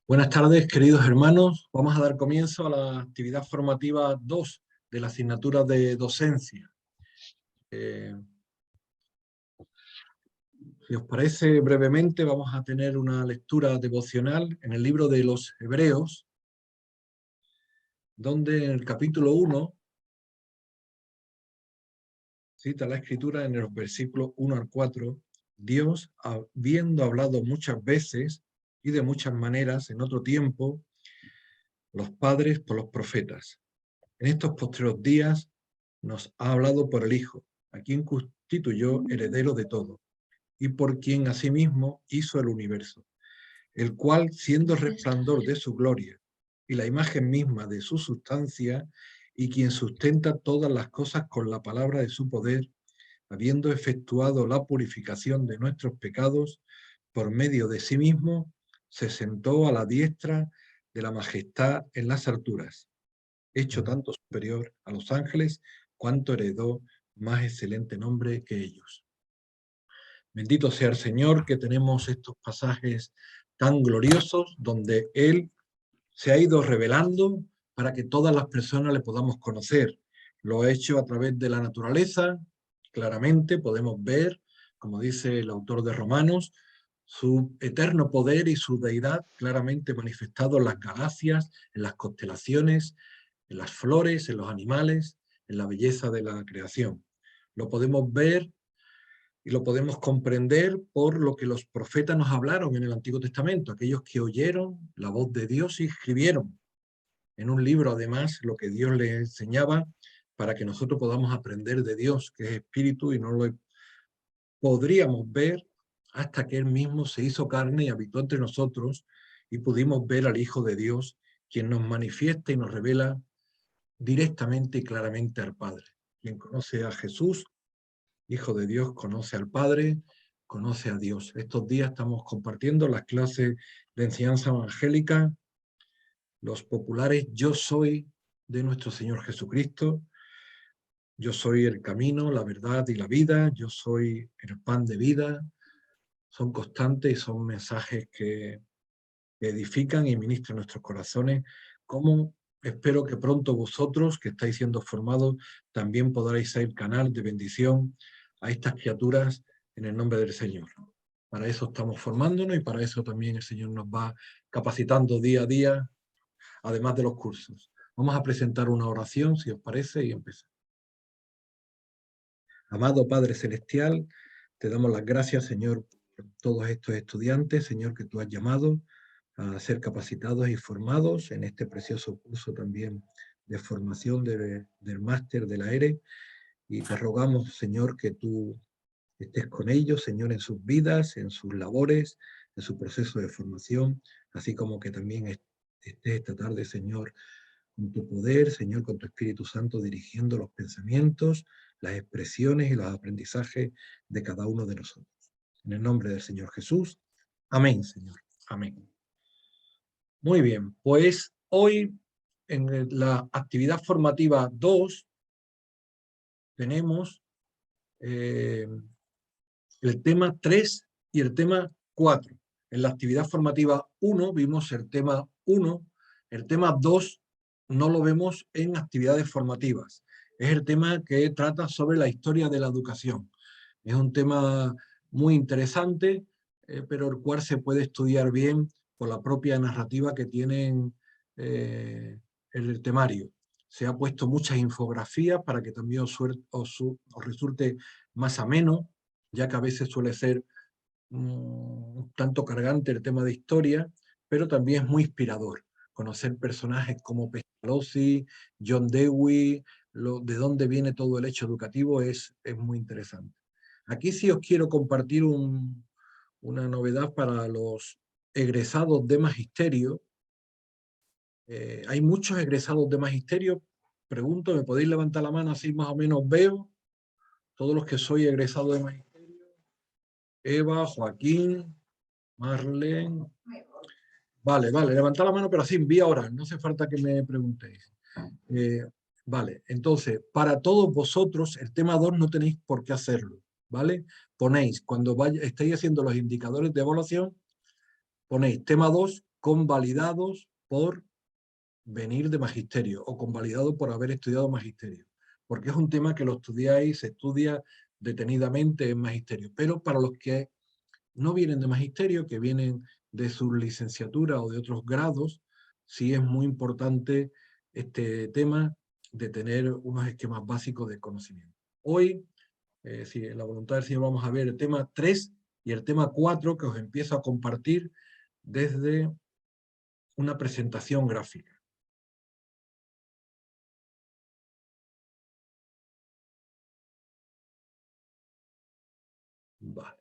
Buenas tardes, queridos hermanos. Vamos a dar comienzo a la actividad formativa 2 de la asignatura de docencia. Si os parece, brevemente vamos a tener una lectura devocional en el libro de los Hebreos, donde en el capítulo 1 cita la Escritura en los versículos 1 al 4, Dios, habiendo hablado muchas veces y de muchas maneras en otro tiempo, los padres por los profetas. En estos postreros días nos ha hablado por el Hijo, a quien constituyó heredero de todo, y por quien asimismo hizo el universo, el cual, siendo el resplandor de su gloria y la imagen misma de su sustancia, y quien sustenta todas las cosas con la palabra de su poder, habiendo efectuado la purificación de nuestros pecados, por medio de sí mismo, se sentó a la diestra de la majestad en las alturas, hecho tanto superior a los ángeles, cuanto heredó más excelente nombre que ellos. Bendito sea el Señor, que tenemos estos pasajes tan gloriosos, donde Él se ha ido revelando para que todas las personas le podamos conocer. Lo ha hecho a través de la naturaleza, claramente podemos ver, como dice el autor de Romanos, su eterno poder y su deidad claramente manifestado en las galaxias, en las constelaciones, en las flores, en los animales, en la belleza de la creación. Lo podemos ver y lo podemos comprender por lo que los profetas nos hablaron en el Antiguo Testamento, aquellos que oyeron la voz de Dios y escribieron en un libro, además, lo que Dios les enseñaba para que nosotros podamos aprender de Dios, que es espíritu, y no lo podríamos ver hasta que Él mismo se hizo carne y habitó entre nosotros y pudimos ver al Hijo de Dios, quien nos manifiesta y nos revela directamente y claramente al Padre. Quien conoce a Jesús, Hijo de Dios, conoce al Padre, conoce a Dios. Estos días estamos compartiendo las clases de enseñanza evangélica, los populares Yo soy de nuestro Señor Jesucristo. Yo soy el camino, la verdad y la vida. Yo soy el pan de vida. Son constantes y son mensajes que edifican y ministran nuestros corazones. Como espero que pronto vosotros, que estáis siendo formados, también podréis ser canal de bendición a estas criaturas en el nombre del Señor. Para eso estamos formándonos y para eso también el Señor nos va capacitando día a día, además de los cursos. Vamos a presentar una oración, si os parece, y empezar. Amado Padre Celestial, te damos las gracias, Señor, por todos estos estudiantes, Señor, que tú has llamado a ser capacitados y formados en este precioso curso también de formación del máster de la ERE. Y te rogamos, Señor, que tú estés con ellos, Señor, en sus vidas, en sus labores, en su proceso de formación, así como que también estés esta tarde, Señor, con tu poder, Señor, con tu Espíritu Santo, dirigiendo los pensamientos, las expresiones y los aprendizajes de cada uno de nosotros. En el nombre del Señor Jesús. Amén, Señor. Amén. Muy bien, pues hoy en la actividad formativa 2 tenemos el tema 3 y el tema 4. En la actividad formativa 1 vimos el tema 1, el tema 2 no lo vemos en actividades formativas. Es el tema que trata sobre la historia de la educación. Es un tema muy interesante, pero el cual se puede estudiar bien por la propia narrativa que tienen el temario. Se ha puesto muchas infografías para que también os resulte más ameno, ya que a veces suele ser un tanto cargante el tema de historia, pero también es muy inspirador. Conocer personajes como Pestalozzi, John Dewey, de dónde viene todo el hecho educativo es muy interesante. Aquí sí os quiero compartir una novedad para los egresados de magisterio. Hay muchos egresados de magisterio. Pregunto, ¿me podéis levantar la mano así más o menos veo? Todos los que soy egresado de magisterio. Eva, Joaquín, Marlene. Vale, levantad la mano, pero así, vía oral, no hace falta que me preguntéis. Vale, entonces, para todos vosotros, el tema 2 no tenéis por qué hacerlo, ¿vale? Ponéis, cuando estéis haciendo los indicadores de evaluación, ponéis tema 2, convalidados por venir de magisterio o convalidado por haber estudiado magisterio, porque es un tema que lo estudiáis, se estudia detenidamente en magisterio, pero para los que no vienen de magisterio, que vienen de su licenciatura o de otros grados, sí es muy importante este tema de tener unos esquemas básicos de conocimiento. Hoy, si en la voluntad del Señor, vamos a ver el tema 3 y el tema 4 que os empiezo a compartir desde una presentación gráfica. Vale.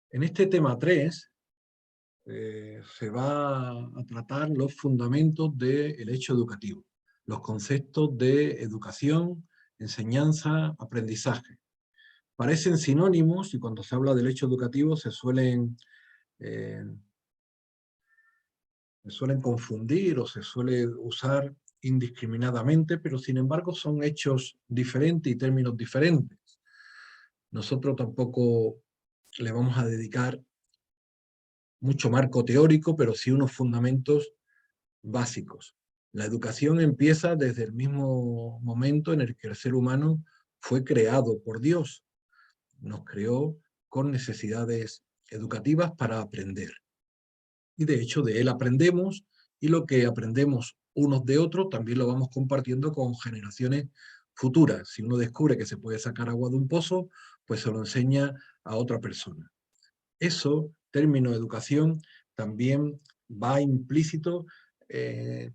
En este tema 3 se va a tratar los fundamentos del hecho educativo, los conceptos de educación, enseñanza, aprendizaje. Parecen sinónimos y cuando se habla del hecho educativo se suelen confundir o se suele usar indiscriminadamente, pero sin embargo son hechos diferentes y términos diferentes. Nosotros tampoco le vamos a dedicar mucho marco teórico, pero sí unos fundamentos básicos. La educación empieza desde el mismo momento en el que el ser humano fue creado por Dios. Nos creó con necesidades educativas para aprender. Y de hecho de él aprendemos, y lo que aprendemos unos de otros también lo vamos compartiendo con generaciones futuras. Si uno descubre que se puede sacar agua de un pozo, pues se lo enseña a otra persona. Eso, término educación, también va implícito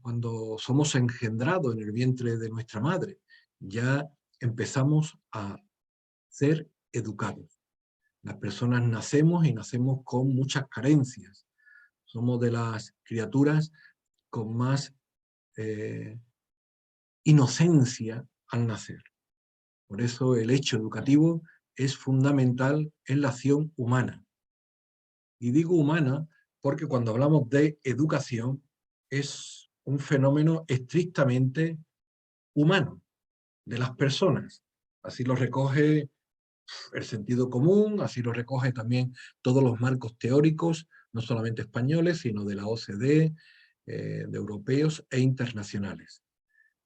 cuando somos engendrados en el vientre de nuestra madre. Ya empezamos a ser educados. Las personas nacemos y nacemos con muchas carencias. Somos de las criaturas con más inocencia al nacer. Por eso el hecho educativo es fundamental en la acción humana. Y digo humana porque cuando hablamos de educación es un fenómeno estrictamente humano, de las personas. Así lo recoge el sentido común, así lo recoge también todos los marcos teóricos, no solamente españoles, sino de la OCDE, de europeos e internacionales.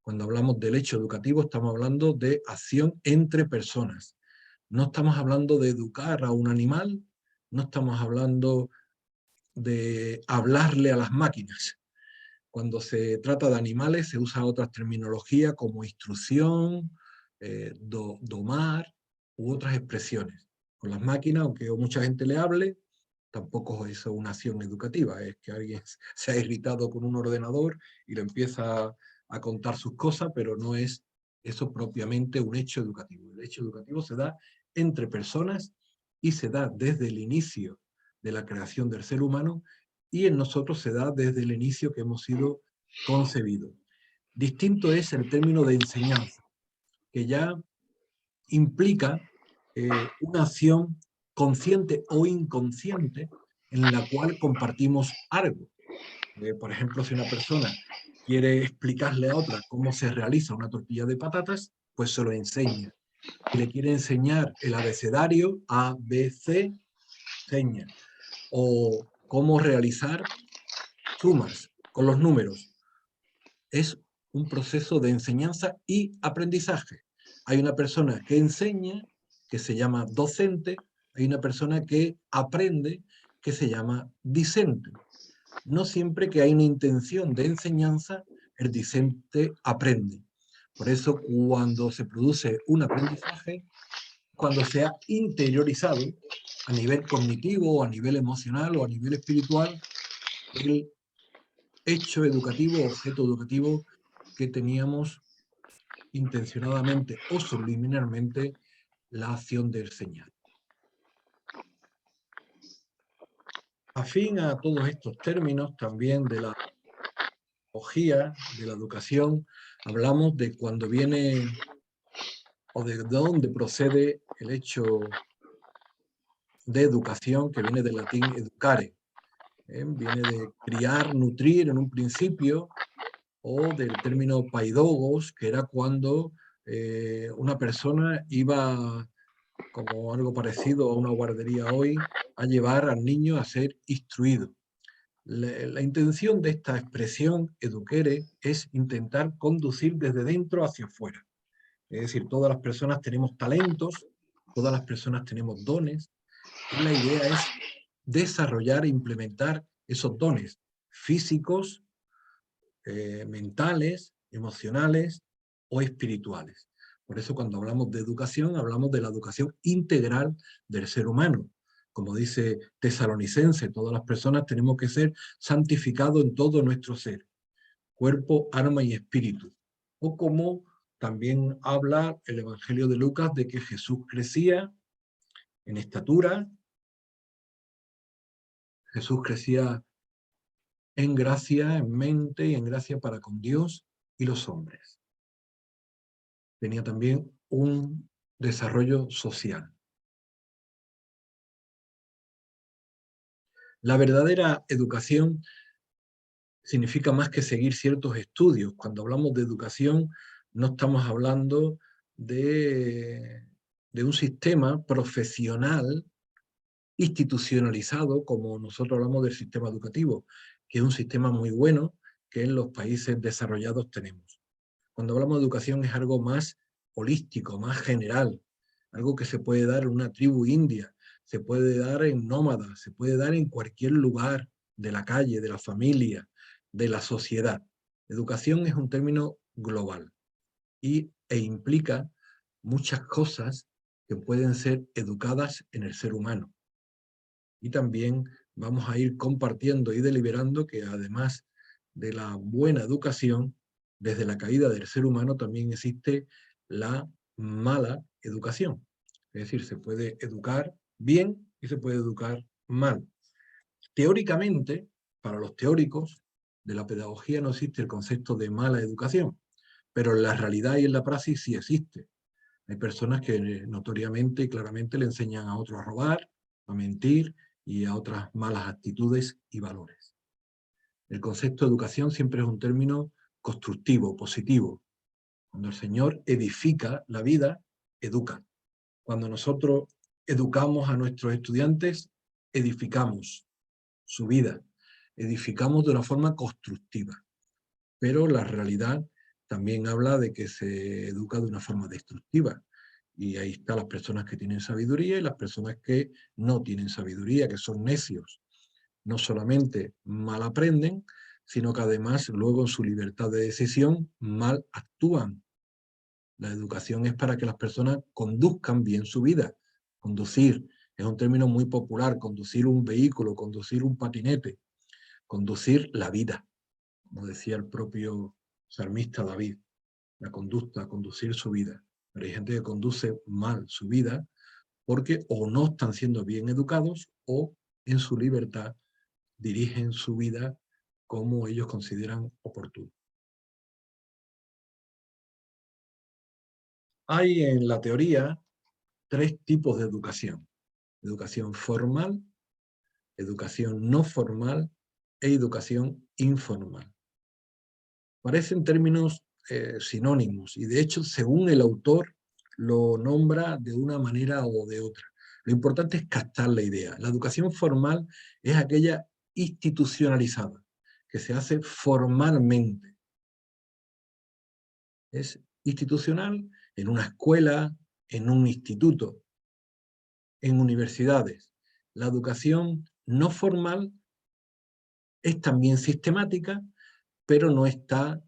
Cuando hablamos del hecho educativo estamos hablando de acción entre personas. No estamos hablando de educar a un animal, no estamos hablando de hablarle a las máquinas. Cuando se trata de animales se usa otra terminología como instrucción, domar u otras expresiones. Con las máquinas, aunque mucha gente le hable, tampoco es una acción educativa, es que alguien se ha irritado con un ordenador y le empieza a contar sus cosas, pero no es eso propiamente un hecho educativo. El hecho educativo se da entre personas y se da desde el inicio de la creación del ser humano y en nosotros se da desde el inicio que hemos sido concebidos. Distinto es el término de enseñanza, que ya implica una acción consciente o inconsciente en la cual compartimos algo. Por ejemplo, si una persona quiere explicarle a otra cómo se realiza una tortilla de patatas, pues se lo enseña. Si le quiere enseñar el abecedario A, B, C, enseña. O cómo realizar sumas con los números. Es un proceso de enseñanza y aprendizaje. Hay una persona que enseña, que se llama docente, hay una persona que aprende, que se llama discente. No siempre que hay una intención de enseñanza, el discente aprende. Por eso, cuando se produce un aprendizaje, cuando se ha interiorizado a nivel cognitivo, a nivel emocional o a nivel espiritual, el hecho educativo, objeto educativo que teníamos intencionadamente o subliminalmente la acción de enseñar. Afín a todos estos términos, también de la pedagogía, de la educación, hablamos de cuando viene o de dónde procede el hecho de educación, que viene del latín educare. Viene de criar, nutrir en un principio, o del término paidogos, que era cuando una persona iba, como algo parecido a una guardería hoy, a llevar al niño a ser instruido. La intención de esta expresión eduquere es intentar conducir desde dentro hacia afuera. Es decir, todas las personas tenemos talentos, todas las personas tenemos dones, y la idea es desarrollar e implementar esos dones físicos, mentales, emocionales o espirituales. Por eso cuando hablamos de educación, hablamos de la educación integral del ser humano. Como dice Tesalonicense, todas las personas tenemos que ser santificados en todo nuestro ser, cuerpo, alma y espíritu. O como también habla el Evangelio de Lucas de que Jesús crecía en estatura, Jesús crecía en gracia, en mente y en gracia para con Dios y los hombres. Tenía también un desarrollo social. La verdadera educación significa más que seguir ciertos estudios. Cuando hablamos de educación, no estamos hablando de un sistema profesional institucionalizado, como nosotros hablamos del sistema educativo, que es un sistema muy bueno que en los países desarrollados tenemos. Cuando hablamos de educación es algo más holístico, más general, algo que se puede dar en una tribu india, se puede dar en nómadas, se puede dar en cualquier lugar de la calle, de la familia, de la sociedad. Educación es un término global e implica muchas cosas que pueden ser educadas en el ser humano. Y también vamos a ir compartiendo y deliberando que además de la buena educación, desde la caída del ser humano también existe la mala educación. Es decir, se puede educar bien y se puede educar mal. Teóricamente, para los teóricos de la pedagogía no existe el concepto de mala educación, pero en la realidad y en la praxis sí existe. Hay personas que notoriamente y claramente le enseñan a otros a robar, a mentir y a otras malas actitudes y valores. El concepto de educación siempre es un término constructivo, positivo. Cuando el Señor edifica la vida, educa. Cuando nosotros educamos a nuestros estudiantes, edificamos su vida, edificamos de una forma constructiva. Pero la realidad también habla de que se educa de una forma destructiva. Y ahí están las personas que tienen sabiduría y las personas que no tienen sabiduría, que son necios. No solamente mal aprenden, sino que además luego en su libertad de decisión mal actúan. La educación es para que las personas conduzcan bien su vida. Conducir es un término muy popular, conducir un vehículo, conducir un patinete, conducir la vida, como decía el propio salmista David, la conducta, conducir su vida. Pero hay gente que conduce mal su vida porque o no están siendo bien educados o en su libertad dirigen su vida como ellos consideran oportuno. Hay en la teoría tres tipos de educación: educación formal, educación no formal e educación informal. Parecen términos sinónimos y de hecho, según el autor, lo nombra de una manera o de otra. Lo importante es captar la idea. La educación formal es aquella institucionalizada, que se hace formalmente. Es institucional en una escuela, en un instituto, en universidades. La educación no formal es también sistemática, pero no está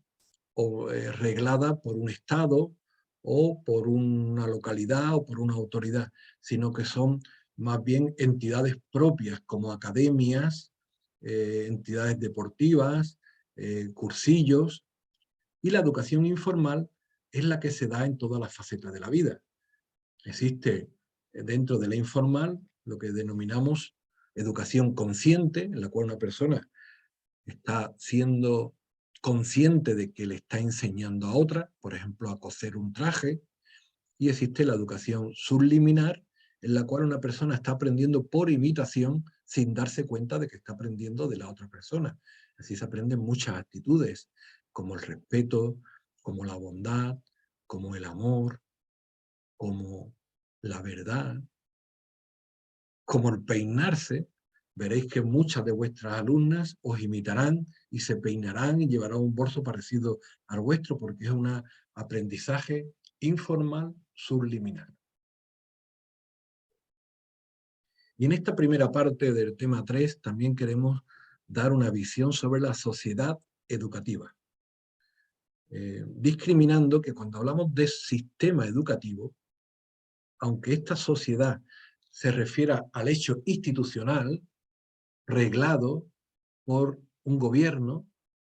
reglada por un Estado o por una localidad o por una autoridad, sino que son más bien entidades propias como academias, entidades deportivas, cursillos, y la educación informal es la que se da en todas las facetas de la vida. Existe dentro de la informal lo que denominamos educación consciente, en la cual una persona está siendo consciente de que le está enseñando a otra, por ejemplo, a coser un traje, y existe la educación subliminar, en la cual una persona está aprendiendo por imitación sin darse cuenta de que está aprendiendo de la otra persona. Así se aprenden muchas actitudes, como el respeto, como la bondad, como el amor, como la verdad, como el peinarse, veréis que muchas de vuestras alumnas os imitarán y se peinarán y llevarán un bolso parecido al vuestro, porque es un aprendizaje informal subliminal. Y en esta primera parte del tema 3 también queremos dar una visión sobre la sociedad educativa, discriminando que cuando hablamos de sistema educativo, aunque esta sociedad se refiera al hecho institucional, reglado por un gobierno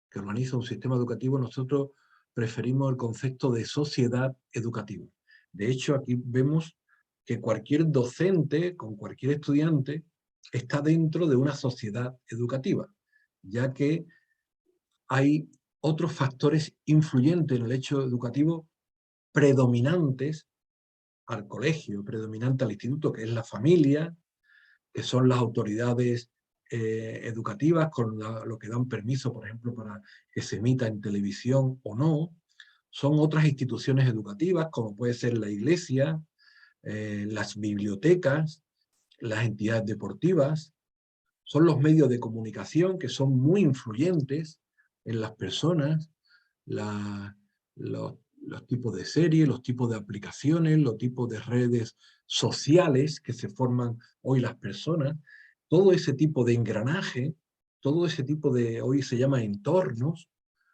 que organiza un sistema educativo, nosotros preferimos el concepto de sociedad educativa. De hecho, aquí vemos que cualquier docente con cualquier estudiante está dentro de una sociedad educativa, ya que hay otros factores influyentes en el hecho educativo predominantes al colegio, predominante al instituto, que es la familia, que son las autoridades educativas, con lo que dan permiso, por ejemplo, para que se emita en televisión o no. Son otras instituciones educativas, como puede ser la iglesia, las bibliotecas, las entidades deportivas. Son los medios de comunicación que son muy influyentes en las personas, los tipos de series, los tipos de aplicaciones, los tipos de redes sociales que se forman hoy las personas, todo ese tipo de engranaje, todo ese tipo de, hoy se llama entornos,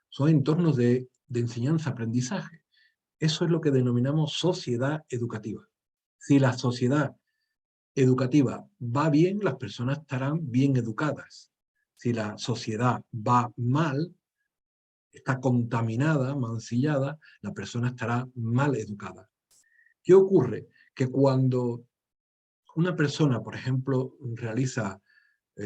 son entornos de enseñanza-aprendizaje. Eso es lo que denominamos sociedad educativa. Si la sociedad educativa va bien, las personas estarán bien educadas. Si la sociedad va mal, está contaminada, mancillada, la persona estará mal educada. ¿Qué ocurre? Que cuando una persona, por ejemplo, realiza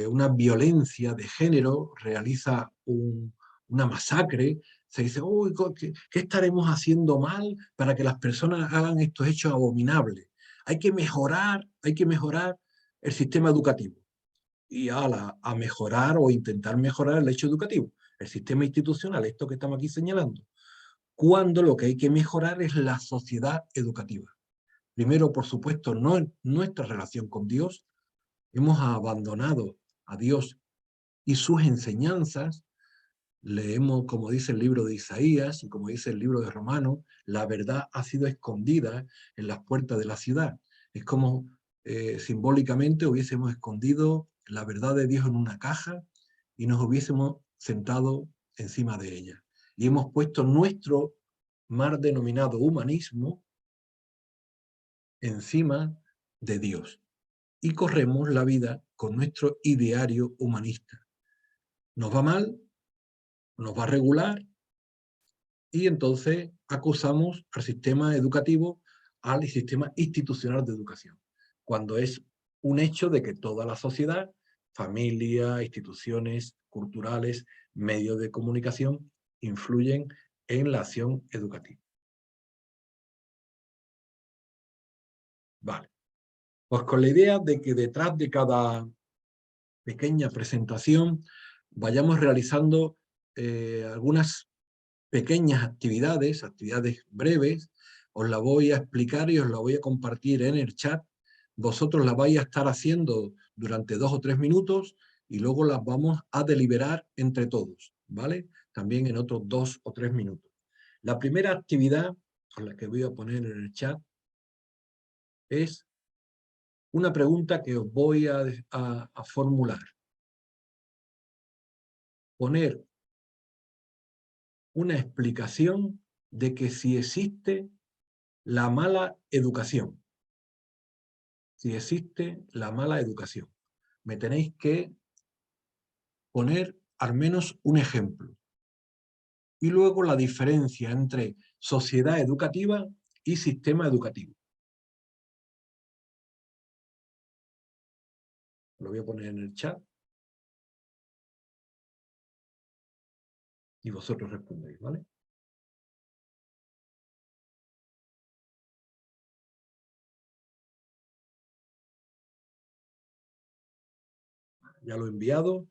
una violencia de género, realiza una masacre, se dice, uy, ¿qué estaremos haciendo mal para que las personas hagan estos hechos abominables? Hay que mejorar el sistema educativo. Y a mejorar o intentar mejorar el hecho educativo, el sistema institucional, esto que estamos aquí señalando. Cuando lo que hay que mejorar es la sociedad educativa. Primero, por supuesto, no nuestra relación con Dios. Hemos abandonado a Dios y sus enseñanzas. Leemos, como dice el libro de Isaías y como dice el libro de Romanos, la verdad ha sido escondida en las puertas de la ciudad. Es como simbólicamente hubiésemos escondido la verdad de Dios en una caja y nos hubiésemos sentado encima de ella. Y hemos puesto nuestro mal denominado humanismo encima de Dios. Y corremos la vida con nuestro ideario humanista. Nos va mal, nos va regular, y entonces acusamos al sistema educativo, al sistema institucional de educación, cuando es un hecho de que toda la sociedad, familia, instituciones culturales, medios de comunicación, influyen en la acción educativa. Vale. Pues con la idea de que detrás de cada pequeña presentación vayamos realizando algunas pequeñas actividades, actividades breves, os la voy a explicar y os la voy a compartir en el chat. Vosotros las vais a estar haciendo durante 2 o 3 minutos y luego las vamos a deliberar entre todos, ¿vale? También en otros 2 o 3 minutos. La primera actividad, con la que voy a poner en el chat, es una pregunta que os voy a formular. Poner una explicación de que si existe la mala educación. Si existe la mala educación. Me tenéis que poner al menos un ejemplo. Y luego la diferencia entre sociedad educativa y sistema educativo. Lo voy a poner en el chat. Y vosotros respondéis, ¿vale? Ya lo he enviado.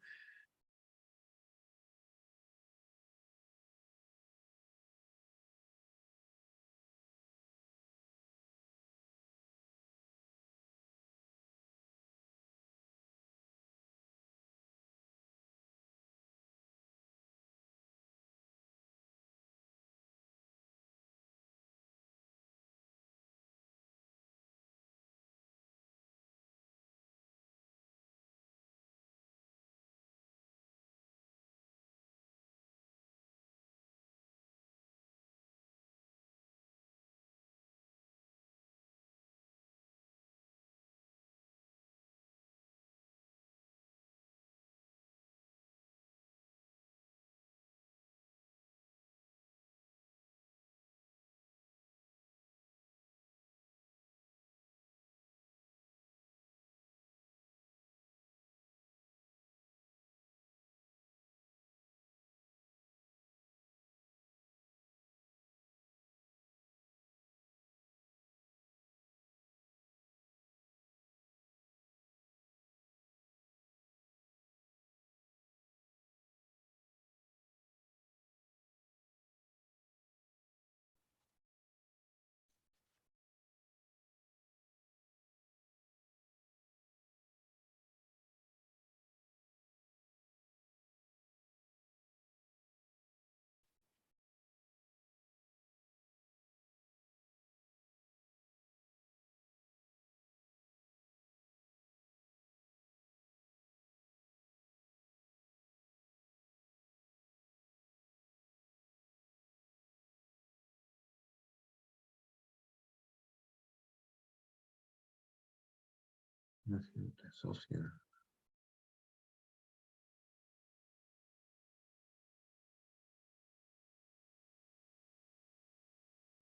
Sociedad.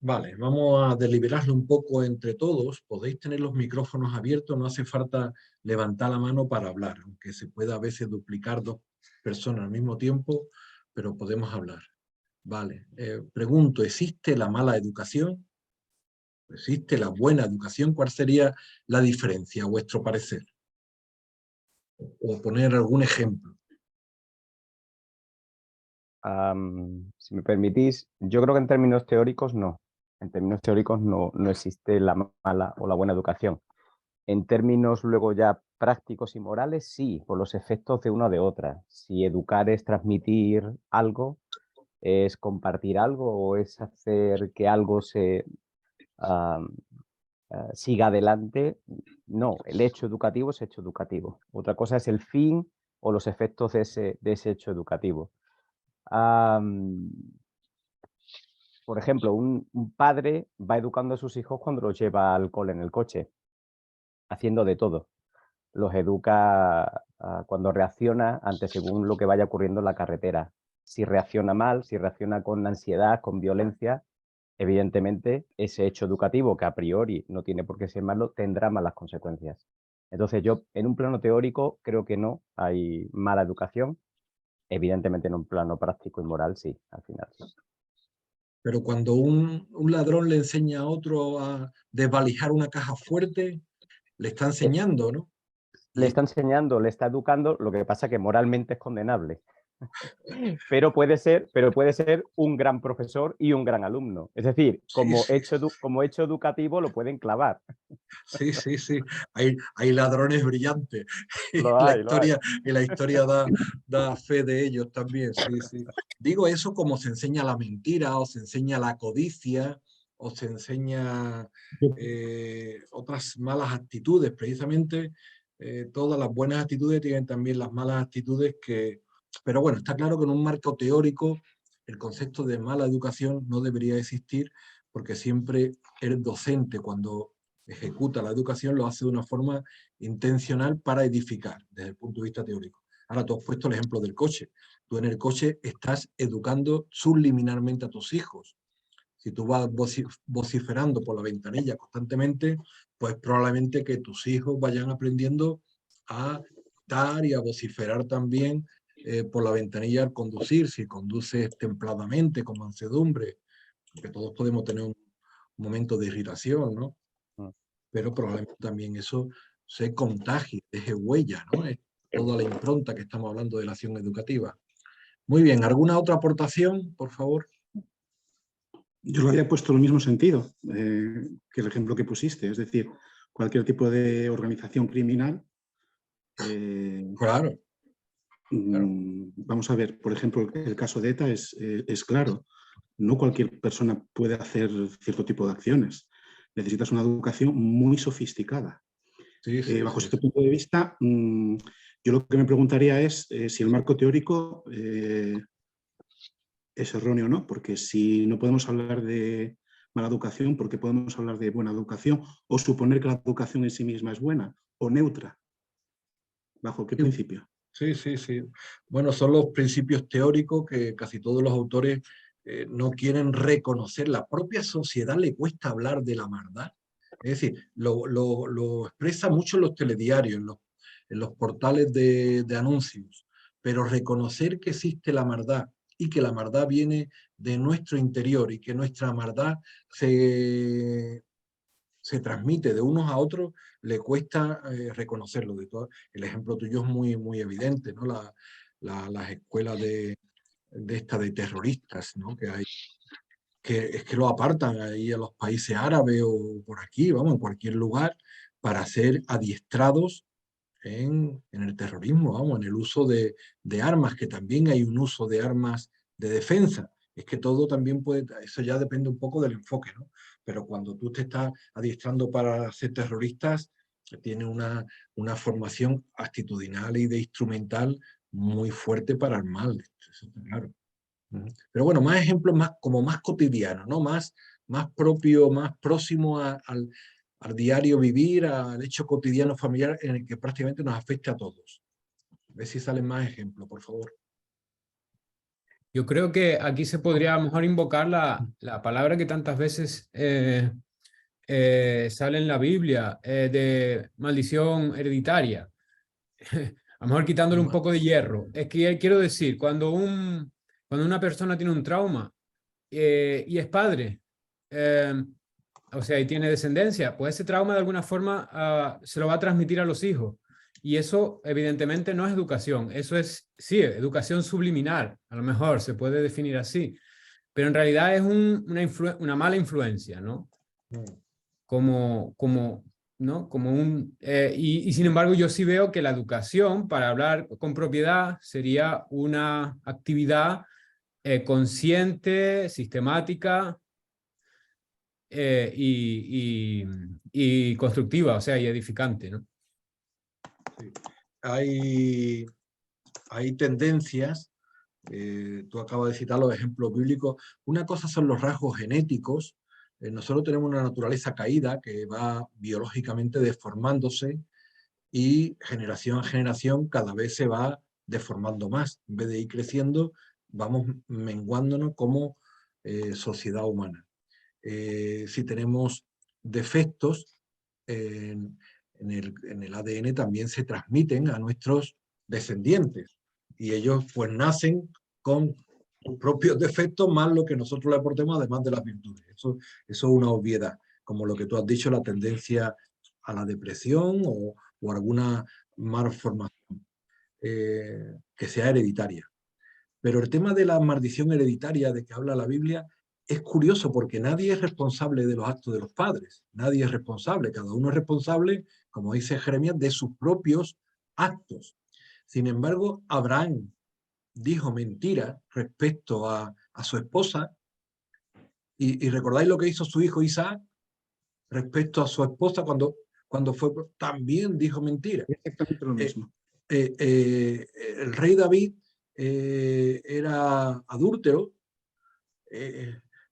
Vale, vamos a deliberarlo un poco entre todos. Podéis tener los micrófonos abiertos, no hace falta levantar la mano para hablar, aunque se pueda a veces duplicar dos personas al mismo tiempo, pero podemos hablar. Vale, pregunto, ¿existe la mala educación? ¿Existe la buena educación? ¿Cuál sería la diferencia, a vuestro parecer? O poner algún ejemplo. Si me permitís, yo creo que en términos teóricos no. En términos teóricos no existe la mala o la buena educación. En términos luego ya prácticos y morales, sí, por los efectos de una o de otra. Si educar es transmitir algo, es compartir algo o es hacer que algo se siga adelante, no. El hecho educativo es hecho educativo. Otra cosa es el fin o los efectos de ese hecho educativo. Por ejemplo, un padre va educando a sus hijos cuando los lleva al cole en el coche, haciendo de todo. Los educa cuando reacciona ante según lo que vaya ocurriendo en la carretera. Si reacciona mal, si reacciona con ansiedad, con violencia, evidentemente ese hecho educativo, que a priori no tiene por qué ser malo, tendrá malas consecuencias. Entonces yo, en un plano teórico, creo que no hay mala educación. Evidentemente en un plano práctico y moral, sí, al final sí. Pero cuando un ladrón le enseña a otro a desvalijar una caja fuerte, le está enseñando, ¿no? Le Y está enseñando, le está educando, lo que pasa que moralmente es condenable. Pero puede ser un gran profesor y un gran alumno. Es decir, sí, como sí, hecho educativo lo pueden clavar. sí, sí, sí. Hay ladrones brillantes. Lo hay, lo hay. Y la historia da fe de ellos también, sí, sí. Digo eso como se enseña la mentira, o se enseña la codicia, o se enseña otras malas actitudes. Precisamente todas las buenas actitudes tienen también las malas actitudes que... Pero bueno, está claro que en un marco teórico el concepto de mala educación no debería existir, porque siempre el docente, cuando ejecuta la educación, lo hace de una forma intencional para edificar, desde el punto de vista teórico. Ahora tú has puesto el ejemplo del coche. Tú en el coche estás educando subliminalmente a tus hijos. Si tú vas vociferando por la ventanilla constantemente, pues probablemente que tus hijos vayan aprendiendo a dar y a vociferar también por la ventanilla al conducir, si conduces templadamente, con mansedumbre, porque todos podemos tener un momento de irritación, ¿no? Pero probablemente también eso se contagie, deje huella, ¿no? Es toda la impronta que estamos hablando de la acción educativa. Muy bien, ¿alguna otra aportación, por favor? Yo lo había puesto en el mismo sentido que el ejemplo que pusiste, es decir, cualquier tipo de organización criminal. Claro. Vamos a ver, por ejemplo, el caso de ETA es claro. No cualquier persona puede hacer cierto tipo de acciones. Necesitas una educación muy sofisticada. Sí, sí, Bajo sí, este sí. punto de vista, yo lo que me preguntaría es si el marco teórico es erróneo o no, porque si no podemos hablar de mala educación, ¿por qué podemos hablar de buena educación o suponer que la educación en sí misma es buena o neutra? ¿Bajo qué principio? Sí, sí, sí. Bueno, son los principios teóricos que casi todos los autores no quieren reconocer. La propia sociedad le cuesta hablar de la maldad. Es decir, lo expresa mucho en los telediarios, en los portales de anuncios, pero reconocer que existe la maldad y que la maldad viene de nuestro interior y que nuestra maldad se transmite de unos a otros, le cuesta reconocerlo. El ejemplo tuyo es muy, muy evidente, ¿no? Las escuelas de terroristas, ¿no? Que hay, que es que lo apartan ahí a los países árabes o por aquí, vamos, en cualquier lugar, para ser adiestrados en el terrorismo, vamos, en el uso de armas, que también hay un uso de armas de defensa. Es que todo también puede, eso ya depende un poco del enfoque, ¿no? Pero cuando tú te estás adiestrando para ser terroristas, tiene una formación actitudinal y de instrumental muy fuerte para el mal, eso está claro. Pero bueno, más ejemplos más, como más cotidianos, ¿no? Más propio, más próximo al diario vivir, al hecho cotidiano familiar en el que prácticamente nos afecta a todos. A ver si salen más ejemplos, por favor. Yo creo que aquí se podría a lo mejor invocar la palabra que tantas veces sale en la Biblia, de maldición hereditaria. A lo mejor quitándole un poco de hierro. Es que quiero decir, cuando una persona tiene un trauma y es padre, o sea, y tiene descendencia, pues ese trauma de alguna forma se lo va a transmitir a los hijos. Y eso evidentemente no es educación, eso es, sí, educación subliminal, a lo mejor se puede definir así, pero en realidad es una mala influencia, ¿no? ¿No? Y sin embargo yo sí veo que la educación, para hablar con propiedad, sería una actividad consciente, sistemática y constructiva, o sea, y edificante, ¿no? Sí. Hay tendencias, tú acabas de citar los ejemplos bíblicos, una cosa son los rasgos genéticos. Nosotros tenemos una naturaleza caída que va biológicamente deformándose y generación a generación cada vez se va deformando más. En vez de ir creciendo, vamos menguándonos como sociedad humana. Si tenemos defectos en el ADN, también se transmiten a nuestros descendientes y ellos pues nacen con sus propios defectos más lo que nosotros le aportemos además de las virtudes. Eso es una obviedad, como lo que tú has dicho, la tendencia a la depresión o alguna malformación que sea hereditaria. Pero el tema de la maldición hereditaria de que habla la Biblia es curioso porque nadie es responsable de los actos de los padres, nadie es responsable, cada uno es responsable, como dice Jeremías, de sus propios actos. Sin embargo, Abraham dijo mentira respecto a su esposa y recordáis lo que hizo su hijo Isaac respecto a su esposa cuando fue, también dijo mentira. Exactamente lo mismo. El rey David era adúltero,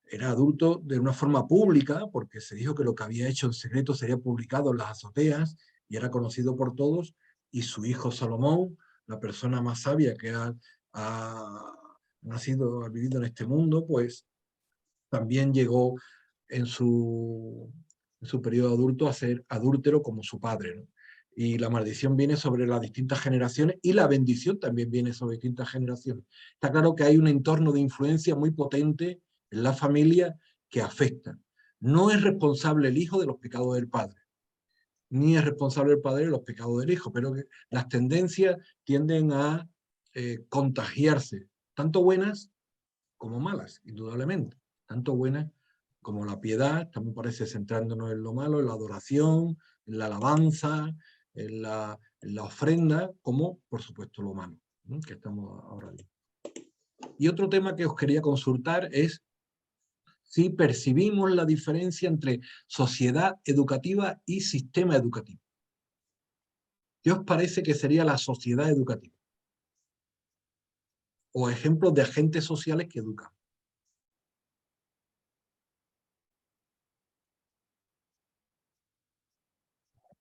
era adulto de una forma pública, porque se dijo que lo que había hecho en secreto sería publicado en las azoteas y era conocido por todos, y su hijo Salomón, la persona más sabia que ha vivido en este mundo, pues también llegó en su periodo adulto a ser adúltero como su padre, ¿no? Y la maldición viene sobre las distintas generaciones y la bendición también viene sobre distintas generaciones. Está claro que hay un entorno de influencia muy potente en la familia que afecta. No es responsable el hijo de los pecados del padre, ni es responsable el padre de los pecados del hijo, pero que las tendencias tienden a contagiarse, tanto buenas como malas, indudablemente. Tanto buenas como la piedad, estamos parece centrándonos en lo malo, en la adoración, en la alabanza, en la ofrenda, como por supuesto lo malo, ¿no? Que estamos ahora viendo. Y otro tema que os quería consultar es si percibimos la diferencia entre sociedad educativa y sistema educativo. ¿Qué os parece que sería la sociedad educativa? O ejemplos de agentes sociales que educan.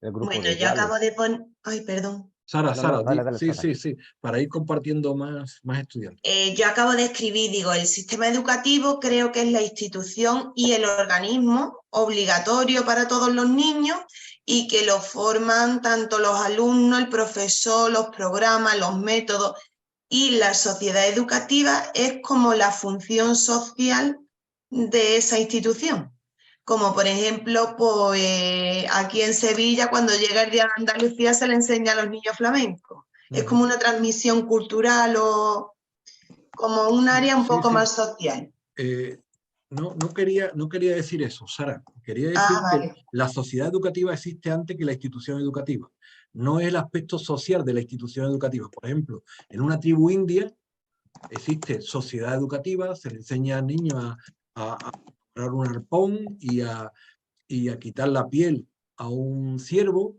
El grupo Bueno, de yo iguales. acabo de poner... Ay, perdón. Sara, No, dale, sí, Sara. sí, para ir compartiendo más estudiantes. Yo acabo de escribir, digo, el sistema educativo creo que es la institución y el organismo obligatorio para todos los niños y que lo forman tanto los alumnos, el profesor, los programas, los métodos, y la sociedad educativa es como la función social de esa institución. Como por ejemplo, pues aquí en Sevilla, cuando llega el Día de Andalucía, se le enseña a los niños flamencos. Es como una transmisión cultural o como un área un poco más social. No quería decir eso, Sara. Quería decir Vale. que la sociedad educativa existe antes que la institución educativa. No es el aspecto social de la institución educativa. Por ejemplo, en una tribu india existe sociedad educativa, se le enseña a niños a agarrar un arpón y a quitar la piel a un ciervo,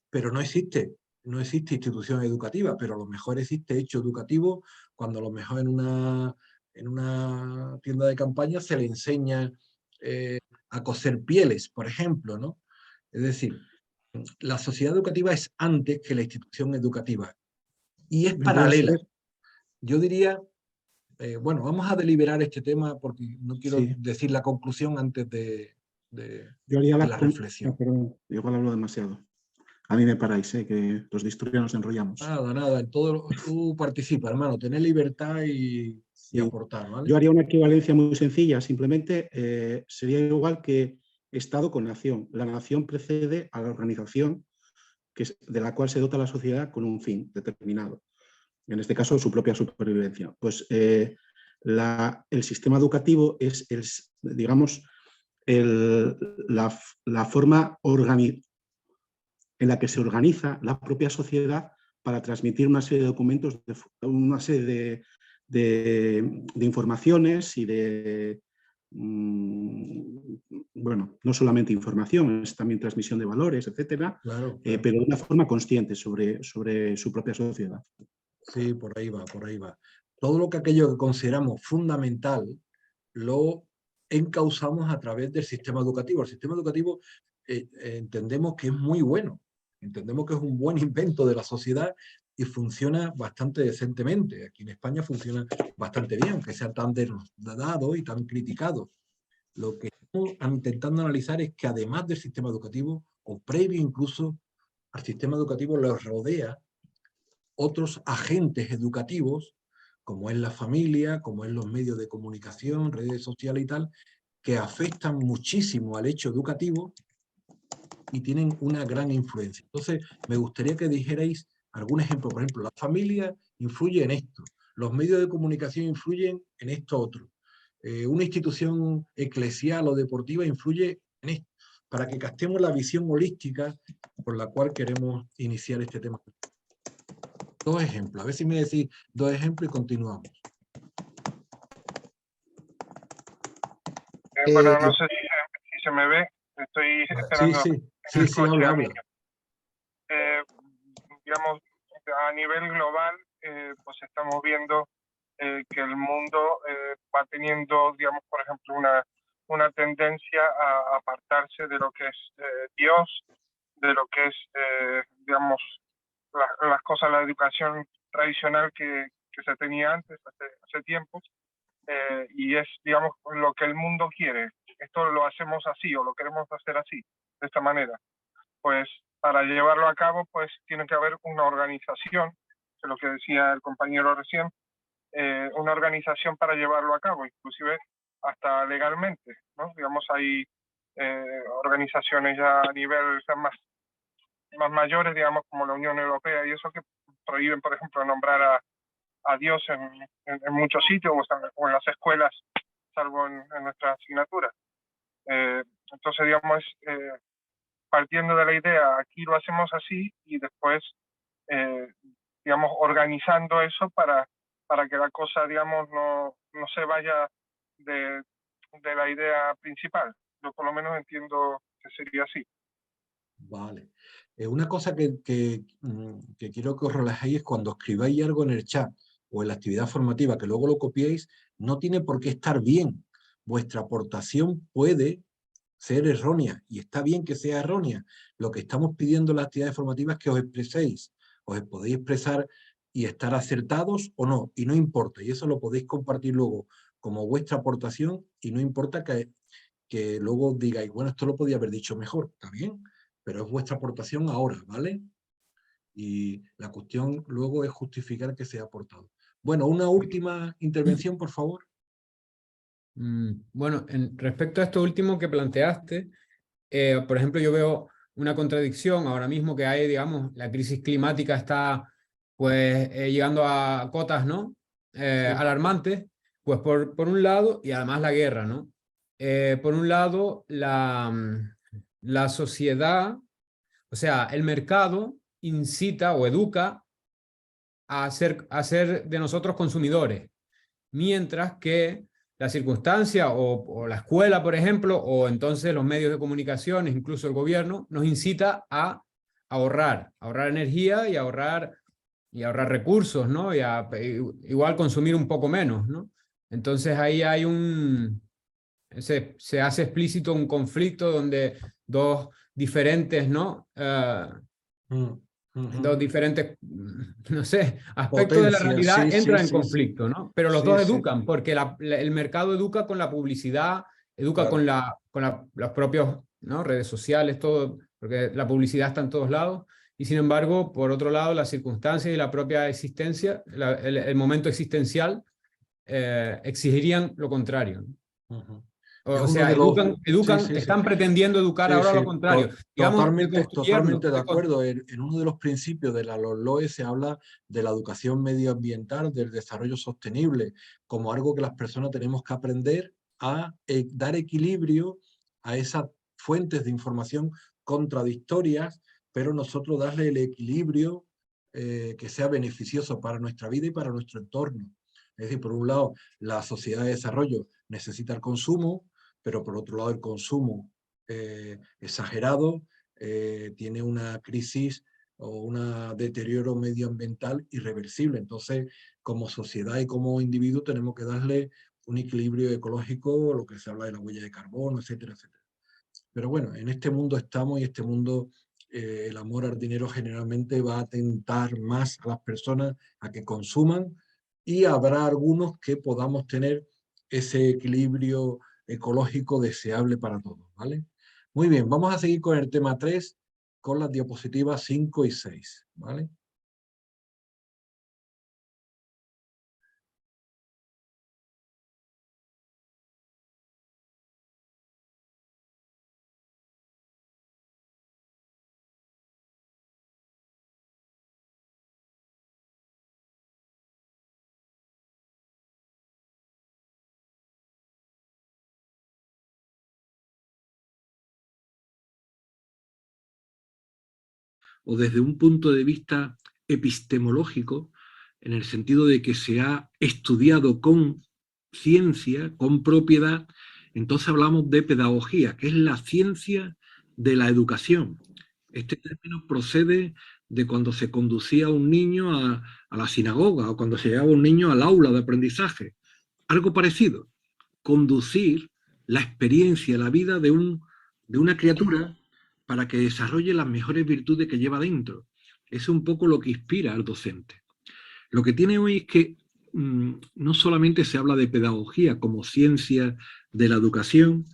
pero no existe institución educativa, pero a lo mejor existe hecho educativo cuando a lo mejor en una tienda de campaña se le enseña a coser pieles, por ejemplo, ¿no? Es decir, la sociedad educativa es antes que la institución educativa y es paralela. Yo diría, bueno, vamos a deliberar este tema porque no quiero decir la conclusión antes de Yo haría la reflexión. Perdón, igual hablo demasiado. A mí me paráis, que los disturbios nos enrollamos. Nada, en todo tú participa, hermano, tener libertad y aportar, ¿vale? Yo haría una equivalencia muy sencilla, simplemente sería igual que Estado con nación. La nación precede a la organización de la cual se dota la sociedad con un fin determinado. En este caso, su propia supervivencia. Pues el sistema educativo es, digamos, la forma en la que se organiza la propia sociedad para transmitir una serie de documentos, una serie de informaciones y de, bueno, no solamente información, es también transmisión de valores, etcétera, claro. Pero de una forma consciente sobre su propia sociedad. Sí, por ahí va. Todo aquello que consideramos fundamental lo encauzamos a través del sistema educativo. El sistema educativo entendemos que es muy bueno, entendemos que es un buen invento de la sociedad y funciona bastante decentemente. Aquí en España funciona bastante bien, aunque sea tan denodado y tan criticado. Lo que estamos intentando analizar es que además del sistema educativo, o previo incluso al sistema educativo, le rodea otros agentes educativos, como es la familia, como es los medios de comunicación, redes sociales y tal, que afectan muchísimo al hecho educativo y tienen una gran influencia. Entonces, me gustaría que dijerais algún ejemplo. Por ejemplo, la familia influye en esto, los medios de comunicación influyen en esto otro, una institución eclesial o deportiva influye en esto, para que captemos la visión holística por la cual queremos iniciar este tema. 2 ejemplos, a ver si me decís 2 ejemplos y continuamos. Bueno, no sé si se me ve, estoy esperando. Sí, habla. Digamos, a nivel global, pues estamos viendo que el mundo va teniendo, digamos, por ejemplo, una tendencia a apartarse de lo que es Dios, de lo que es, digamos, las cosas, la educación tradicional que se tenía antes, hace tiempos, y es, digamos, lo que el mundo quiere. Esto lo hacemos así o lo queremos hacer así, de esta manera. Pues para llevarlo a cabo, pues tiene que haber una organización, que es lo que decía el compañero recién, una organización para llevarlo a cabo, inclusive hasta legalmente, ¿no? Digamos, hay organizaciones ya a nivel más mayores, digamos, como la Unión Europea y eso, que prohíben, por ejemplo, nombrar a Dios en muchos sitios o en las escuelas, salvo en nuestras asignaturas. Entonces, digamos, partiendo de la idea, aquí lo hacemos así y después, digamos, organizando eso para que la cosa, digamos, no se vaya de la idea principal. Yo por lo menos entiendo que sería así. Vale. Una cosa que quiero que os relajéis es cuando escribáis algo en el chat o en la actividad formativa, que luego lo copiéis, no tiene por qué estar bien. Vuestra aportación puede ser errónea y está bien que sea errónea. Lo que estamos pidiendo en las actividades formativas es que os expreséis. Os podéis expresar y estar acertados o no, y no importa. Y eso lo podéis compartir luego como vuestra aportación y no importa que luego digáis, bueno, esto lo podía haber dicho mejor, está bien, pero es vuestra aportación ahora, ¿vale? Y la cuestión luego es justificar que se ha aportado. Bueno, una última intervención, por favor. Bueno, respecto a esto último que planteaste, por ejemplo, yo veo una contradicción ahora mismo que hay, digamos, la crisis climática está pues llegando a cotas, ¿no? Alarmantes, pues por un lado, y además la guerra, ¿no? Por un lado, la sociedad, o sea, el mercado incita o educa a ser de nosotros consumidores, mientras que la circunstancia o la escuela, por ejemplo, o entonces los medios de comunicación, incluso el gobierno, nos incita a ahorrar energía y ahorrar recursos, ¿no? Y igual consumir un poco menos, ¿no? Entonces ahí hay se hace explícito un conflicto donde dos diferentes, ¿no? Dos diferentes, no sé, aspectos de la realidad entran en conflicto, ¿no? Pero los dos educan, porque el mercado educa con la publicidad, educa con los propios, ¿no? Redes sociales, todo, porque la publicidad está en todos lados. Y sin embargo, por otro lado, las circunstancias y la propia existencia, el momento existencial, exigirían lo contrario, ¿no? O sea, educan, están pretendiendo educar ahora lo contrario. Digamos, totalmente de acuerdo. En uno de los principios de la LOE se habla de la educación medioambiental, del desarrollo sostenible, como algo que las personas tenemos que aprender a dar equilibrio a esas fuentes de información contradictorias, pero nosotros darle el equilibrio que sea beneficioso para nuestra vida y para nuestro entorno. Es decir, por un lado, la sociedad de desarrollo necesita el consumo, pero por otro lado el consumo exagerado tiene una crisis o un deterioro medioambiental irreversible. Entonces, como sociedad y como individuo tenemos que darle un equilibrio ecológico, lo que se habla de la huella de carbono, etcétera, etcétera. Pero bueno, en este mundo estamos y este mundo, el amor al dinero generalmente va a tentar más a las personas a que consuman, y habrá algunos que podamos tener ese equilibrio ecológico deseable para todos, ¿vale? Muy bien, vamos a seguir con el tema 3, con las diapositivas 5 y 6, ¿vale? O desde un punto de vista epistemológico, en el sentido de que se ha estudiado con ciencia, con propiedad, entonces hablamos de pedagogía, que es la ciencia de la educación. Este término procede de cuando se conducía a un niño a la sinagoga o cuando se llevaba un niño al aula de aprendizaje. Algo parecido, conducir la experiencia, la vida de una criatura para que desarrolle las mejores virtudes que lleva dentro. Es un poco lo que inspira al docente. Lo que tiene hoy es que no solamente se habla de pedagogía como ciencia de la educación,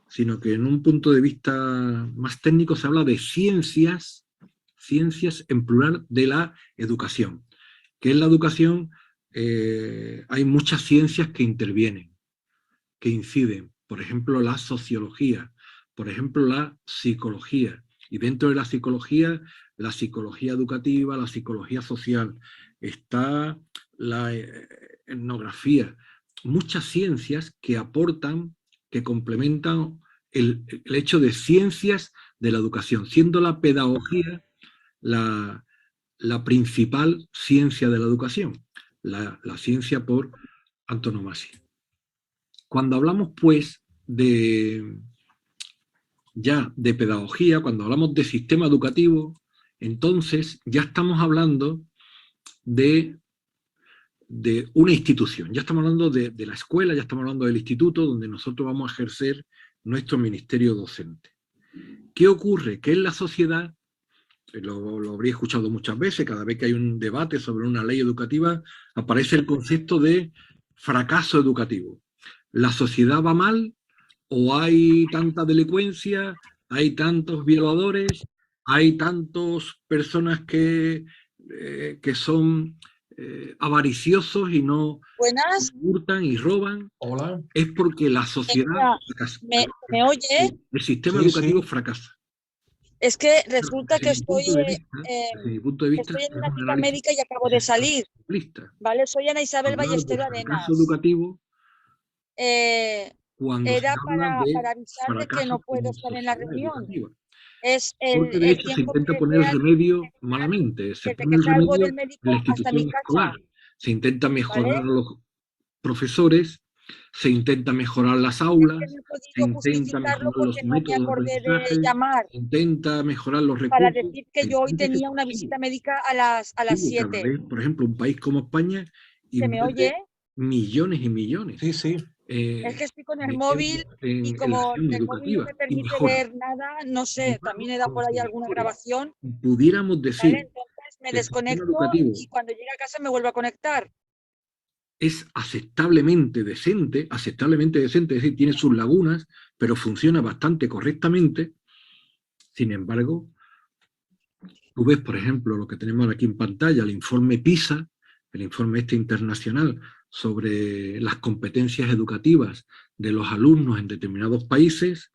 sino que en un punto de vista más técnico se habla de ciencias en plural de la educación. Que en la educación hay muchas ciencias que intervienen, que inciden. Por ejemplo, la sociología, por ejemplo, la psicología. Y dentro de la psicología educativa, la psicología social, está la etnografía. Muchas ciencias que aportan, que complementan el hecho de ciencias de la educación, siendo la pedagogía la principal ciencia de la educación, la ciencia por antonomasia. Cuando hablamos, pues, ya de pedagogía, cuando hablamos de sistema educativo, entonces ya estamos hablando de una institución, ya estamos hablando de la escuela, ya estamos hablando del instituto donde nosotros vamos a ejercer nuestro ministerio docente. ¿Qué ocurre? Que en la sociedad, lo habría escuchado muchas veces, cada vez que hay un debate sobre una ley educativa, aparece el concepto de fracaso educativo. La sociedad va mal, o hay tanta delincuencia, hay tantos violadores, hay tantas personas que son avariciosos y no hurtan y roban. Hola. Es porque la sociedad fracasa. ¿Me oye? El sistema educativo fracasa. Es que resulta que estoy en una cita médica y acabo de salir. ¿Vale? Soy Ana Isabel Ballester Arenas. Educativo, era para avisar de que no puedo estar en la reunión. Porque de hecho se intenta poner el remedio malamente. Se pone el remedio en la institución escolar. Se intenta mejorar a los profesores, se intenta mejorar las aulas, se intenta mejorar los métodos de aprendizaje, se intenta mejorar los recursos. Para decir que yo hoy tenía una visita médica a las 7. Por ejemplo, un país como España ¿Se me oye? millones y millones. Sí, sí. Es que estoy con el móvil y en la como acción el móvil no educativa me y permite mejora. ver nada, no Sin sé, embargo, también he dado por ahí alguna grabación, pudiéramos ¿vale? decir Entonces me que el sistema desconecto educativo y cuando llegue a casa me vuelvo a conectar. es aceptablemente decente, es decir, tiene sus lagunas, pero funciona bastante correctamente. Sin embargo, tú ves, por ejemplo, lo que tenemos aquí en pantalla, el informe PISA, el informe este internacional sobre las competencias educativas de los alumnos en determinados países,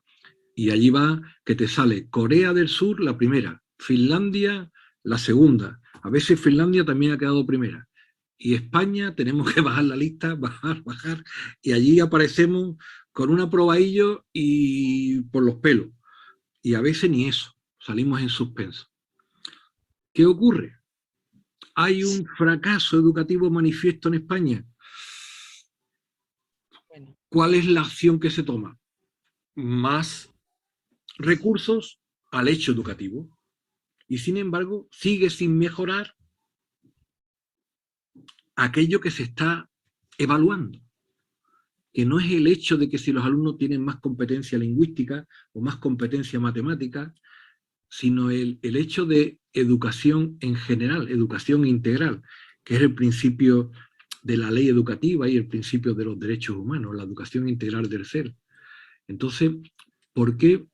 y allí va que te sale Corea del Sur la primera, Finlandia la segunda, a veces Finlandia también ha quedado primera, y España tenemos que bajar la lista, bajar, y allí aparecemos con un aprobadillo y por los pelos, y a veces ni eso, salimos en suspenso. ¿Qué ocurre? ¿Hay un fracaso educativo manifiesto en España? ¿Cuál es la acción que se toma? Más recursos al hecho educativo. Y sin embargo, sigue sin mejorar aquello que se está evaluando, que no es el hecho de que si los alumnos tienen más competencia lingüística o más competencia matemática, sino el hecho de educación en general, educación integral, que es el principio de la ley educativa y el principio de los derechos humanos, la educación integral del ser. Entonces, ¿por qué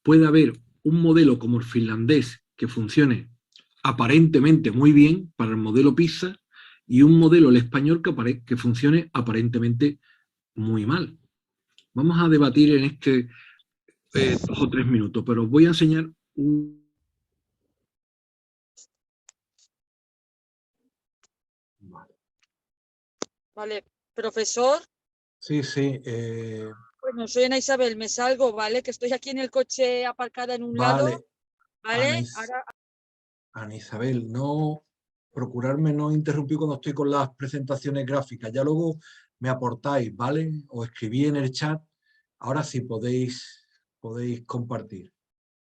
puede haber un modelo como el finlandés que funcione aparentemente muy bien para el modelo PISA y un modelo, el español, que funcione aparentemente muy mal? Vamos a debatir en este 2 o 3 minutos, pero os voy a enseñar un... Vale, profesor. Sí, sí. Bueno, soy Ana Isabel, me salgo, ¿vale? Que estoy aquí en el coche aparcada en un lado, ¿vale? Ana Isabel, no procurarme no interrumpir cuando estoy con las presentaciones gráficas. Ya luego me aportáis, ¿vale? Os escribí en el chat. Ahora sí podéis compartir.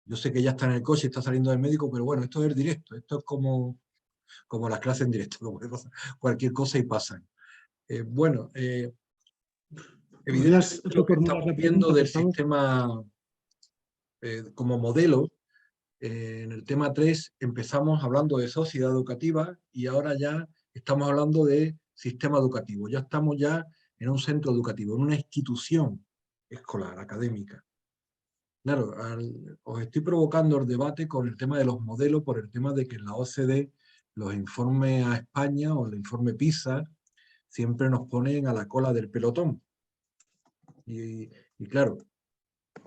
Yo sé que ya está en el coche, está saliendo del médico, pero bueno, esto es el directo. Esto es como las clases en directo. Cualquier cosa y pasan. Evidentemente lo que estamos viendo del sistema como modelo, en el tema 3 empezamos hablando de sociedad educativa y ahora ya estamos hablando de sistema educativo. Ya estamos ya en un centro educativo, en una institución escolar, académica. Claro, os estoy provocando el debate con el tema de los modelos por el tema de que en la OCDE los informes a España o el informe PISA siempre nos ponen a la cola del pelotón. Y claro,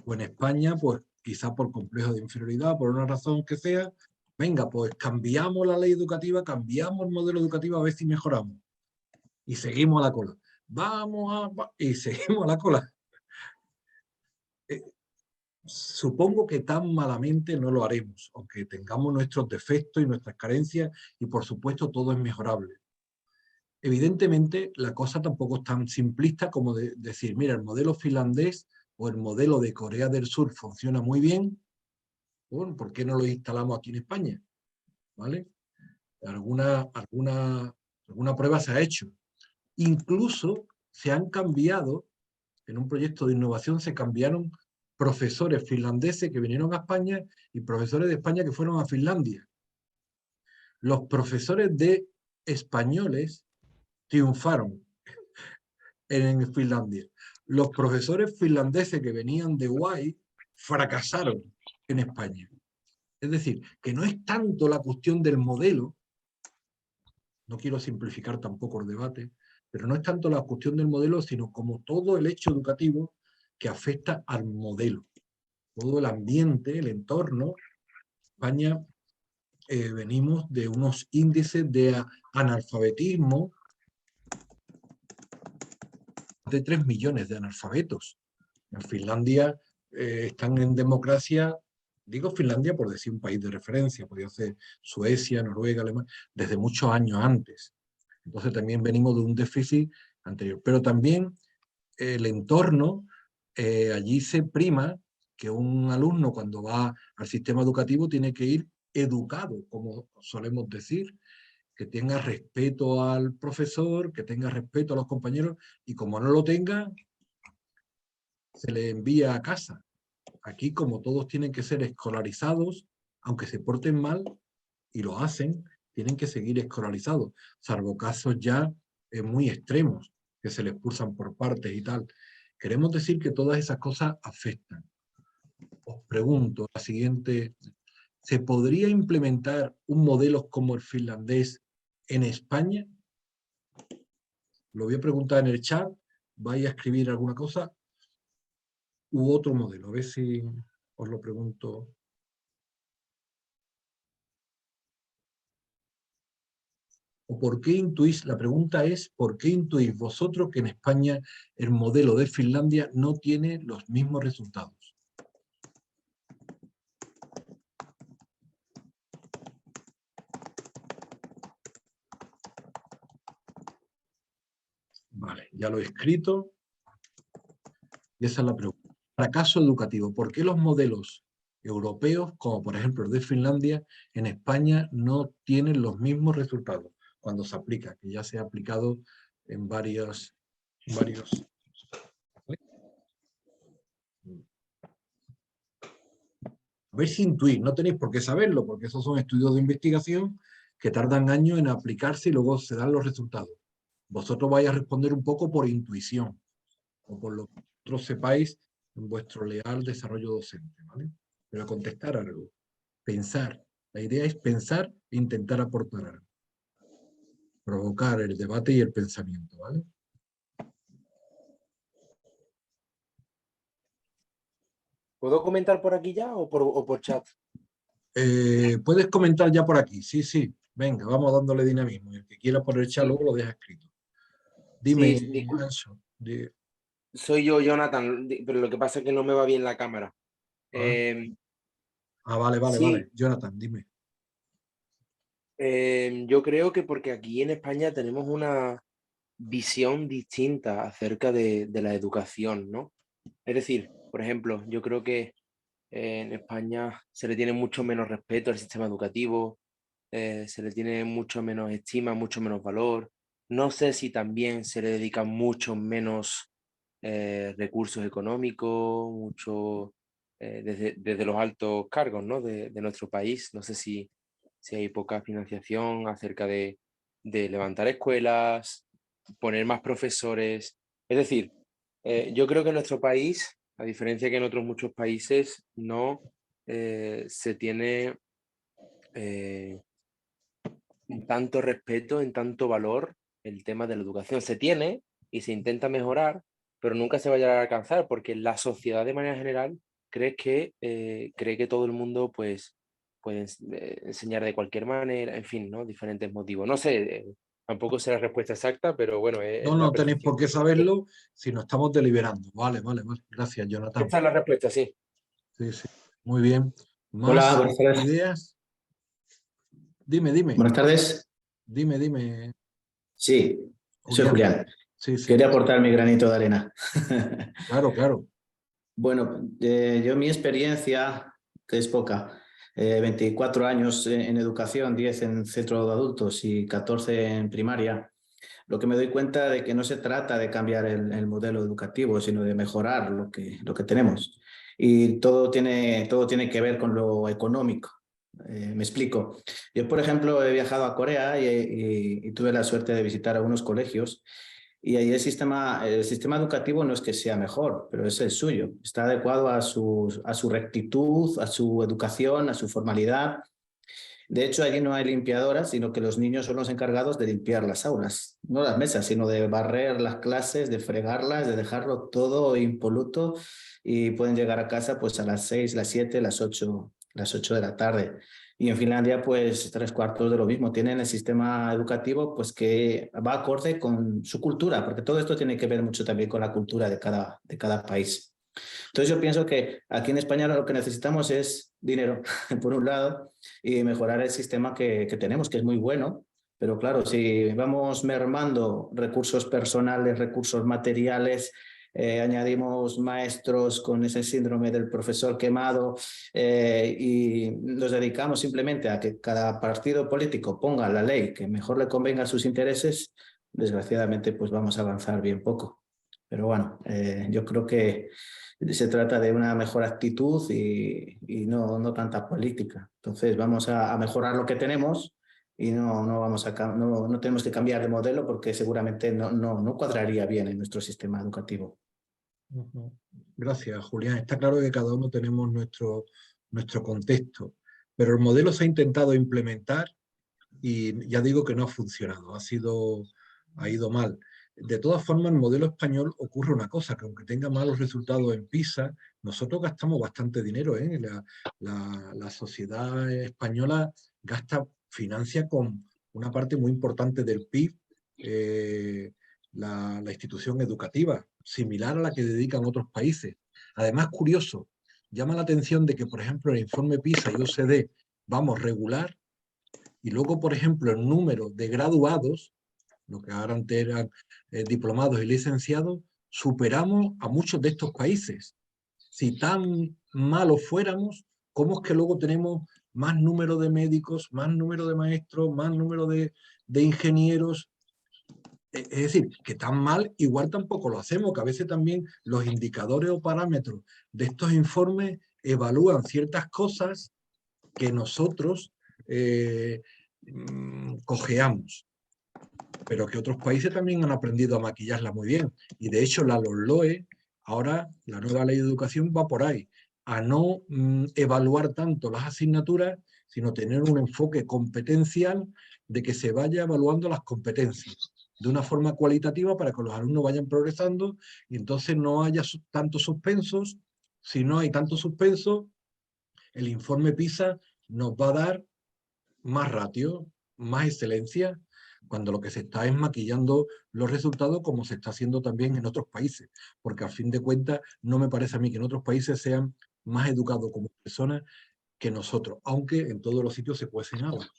o en España, pues quizá por complejo de inferioridad, por una razón que sea, venga, pues cambiamos la ley educativa, cambiamos el modelo educativo a ver si mejoramos. Y seguimos a la cola. Y seguimos a la cola. Supongo que tan malamente no lo haremos, aunque tengamos nuestros defectos y nuestras carencias, y por supuesto todo es mejorable. Evidentemente, la cosa tampoco es tan simplista como decir, mira, el modelo finlandés o el modelo de Corea del Sur funciona muy bien, bueno, ¿por qué no lo instalamos aquí en España? ¿Vale? Alguna prueba se ha hecho. Incluso se han cambiado, en un proyecto de innovación se cambiaron profesores finlandeses que vinieron a España y profesores de España que fueron a Finlandia. Los profesores de españoles triunfaron en Finlandia. Los profesores finlandeses que venían de Guay fracasaron en España. Es decir, que no es tanto la cuestión del modelo, no quiero simplificar tampoco el debate, pero no es tanto la cuestión del modelo, sino como todo el hecho educativo que afecta al modelo. Todo el ambiente, el entorno. España venimos de unos índices de analfabetismo de 3 millones de analfabetos. En Finlandia están en democracia, digo Finlandia por decir un país de referencia, podría ser Suecia, Noruega, Alemania, desde muchos años antes. Entonces también venimos de un déficit anterior. Pero también el entorno, allí se prima que un alumno cuando va al sistema educativo tiene que ir educado, como solemos decir, que tenga respeto al profesor, que tenga respeto a los compañeros, y como no lo tenga, se les envía a casa. Aquí, como todos tienen que ser escolarizados, aunque se porten mal, y lo hacen, tienen que seguir escolarizados, salvo casos ya muy extremos, que se les expulsan por partes y tal. Queremos decir que todas esas cosas afectan. Os pregunto la siguiente: ¿se podría implementar un modelo como el finlandés en España? Lo voy a preguntar en el chat, vais a escribir alguna cosa, u otro modelo, a ver si os lo pregunto. ¿O por qué intuís? La pregunta es, ¿por qué intuís vosotros que en España el modelo de Finlandia no tiene los mismos resultados? Vale, ya lo he escrito. Y esa es la pregunta. Fracaso educativo. ¿Por qué los modelos europeos, como por ejemplo el de Finlandia, en España no tienen los mismos resultados cuando se aplica? Que ya se ha aplicado en varios. A ver si intuís, no tenéis por qué saberlo, porque esos son estudios de investigación que tardan años en aplicarse y luego se dan los resultados. Vosotros vais a responder un poco por intuición, o por lo que vosotros sepáis en vuestro leal desarrollo docente, ¿vale? Pero contestar algo, pensar. La idea es pensar e intentar aportar algo. Provocar el debate y el pensamiento, ¿vale? ¿Puedo comentar por aquí ya o por chat? Puedes comentar ya por aquí, sí, sí. Venga, vamos dándole dinamismo. El que quiera por el chat luego lo deja escrito. Dime, Sí, Anso. soy yo, Jonathan, pero lo que pasa es que no me va bien la cámara. Vale. Jonathan, dime. Yo creo que porque aquí en España tenemos una visión distinta acerca de la educación, ¿no? Es decir, por ejemplo, yo creo que en España se le tiene mucho menos respeto al sistema educativo, se le tiene mucho menos estima, mucho menos valor. No sé si también se le dedican mucho menos recursos económicos, mucho desde los altos cargos, ¿no? de nuestro país. No sé si hay poca financiación acerca de levantar escuelas, poner más profesores. Es decir, yo creo que en nuestro país, a diferencia que en otros muchos países, no se tiene en tanto respeto, en tanto valor el tema de la educación. Se tiene y se intenta mejorar, pero nunca se va a llegar a alcanzar porque la sociedad de manera general cree que todo el mundo pues, puede enseñar de cualquier manera, en fin, ¿no? Diferentes motivos. No sé, tampoco sé la respuesta exacta, pero bueno, es la No tenéis por percepción qué que tengo yo. saberlo si no estamos deliberando. Vale. Gracias, Jonathan. Esta es la respuesta, sí. Sí. Muy bien. Hola, ¿Más buenas tardes. ideas? Dime. Buenas tardes. Dime. Sí, soy Julián. Julián. Sí. Quería aportar mi granito de arena. Claro. Bueno, yo mi experiencia, que es poca, 24 años en educación, 10 en centro de adultos y 14 en primaria, lo que me doy cuenta de que no se trata de cambiar el modelo educativo, sino de mejorar lo que tenemos. Y todo tiene que ver con lo económico. Me explico. Yo, por ejemplo, he viajado a Corea y tuve la suerte de visitar algunos colegios y ahí el sistema educativo no es que sea mejor, pero es el suyo. Está adecuado a su rectitud, a su educación, a su formalidad. De hecho, allí no hay limpiadoras, sino que los niños son los encargados de limpiar las aulas, no las mesas, sino de barrer las clases, de fregarlas, de dejarlo todo impoluto y pueden llegar a casa pues a las 6, las 7, las 8 de la tarde. Y en Finlandia pues 3/4 de lo mismo. Tienen el sistema educativo pues que va acorde con su cultura, porque todo esto tiene que ver mucho también con la cultura de cada país. Entonces yo pienso que aquí en España lo que necesitamos es dinero, por un lado, y mejorar el sistema que tenemos, que es muy bueno, pero claro, si vamos mermando recursos personales, recursos materiales, añadimos maestros con ese síndrome del profesor quemado y nos dedicamos simplemente a que cada partido político ponga la ley que mejor le convenga a sus intereses, desgraciadamente pues vamos a avanzar bien poco. Pero bueno, yo creo que se trata de una mejor actitud y no tanta política. Entonces vamos a mejorar lo que tenemos y no tenemos que cambiar de modelo porque seguramente no cuadraría bien en nuestro sistema educativo. Gracias, Julián. Está claro que cada uno tenemos nuestro contexto, pero el modelo se ha intentado implementar y ya digo que no ha funcionado, ha ido mal. De todas formas, en el modelo español ocurre una cosa, que aunque tenga malos resultados en PISA, nosotros gastamos bastante dinero, ¿eh? La sociedad española financia con una parte muy importante del PIB la institución educativa, similar a la que dedican otros países. Además, curioso, llama la atención de que, por ejemplo, el informe PISA y OCDE vamos regular, y luego, por ejemplo, el número de graduados, lo que ahora antes eran diplomados y licenciados, superamos a muchos de estos países. Si tan malos fuéramos, ¿cómo es que luego tenemos más número de médicos, más número de maestros, más número de ingenieros? Es decir, que tan mal igual tampoco lo hacemos, que a veces también los indicadores o parámetros de estos informes evalúan ciertas cosas que nosotros cojeamos, pero que otros países también han aprendido a maquillarla muy bien. Y de hecho la LOE, ahora la nueva ley de educación va por ahí, a no evaluar tanto las asignaturas, sino tener un enfoque competencial de que se vaya evaluando las competencias de una forma cualitativa para que los alumnos vayan progresando y entonces no haya tantos suspensos. Si no hay tanto suspenso, el informe PISA nos va a dar más ratio, más excelencia, cuando lo que se está es maquillando los resultados como se está haciendo también en otros países, porque al fin de cuentas no me parece a mí que en otros países sean más educados como personas que nosotros, aunque en todos los sitios se cuecen habas.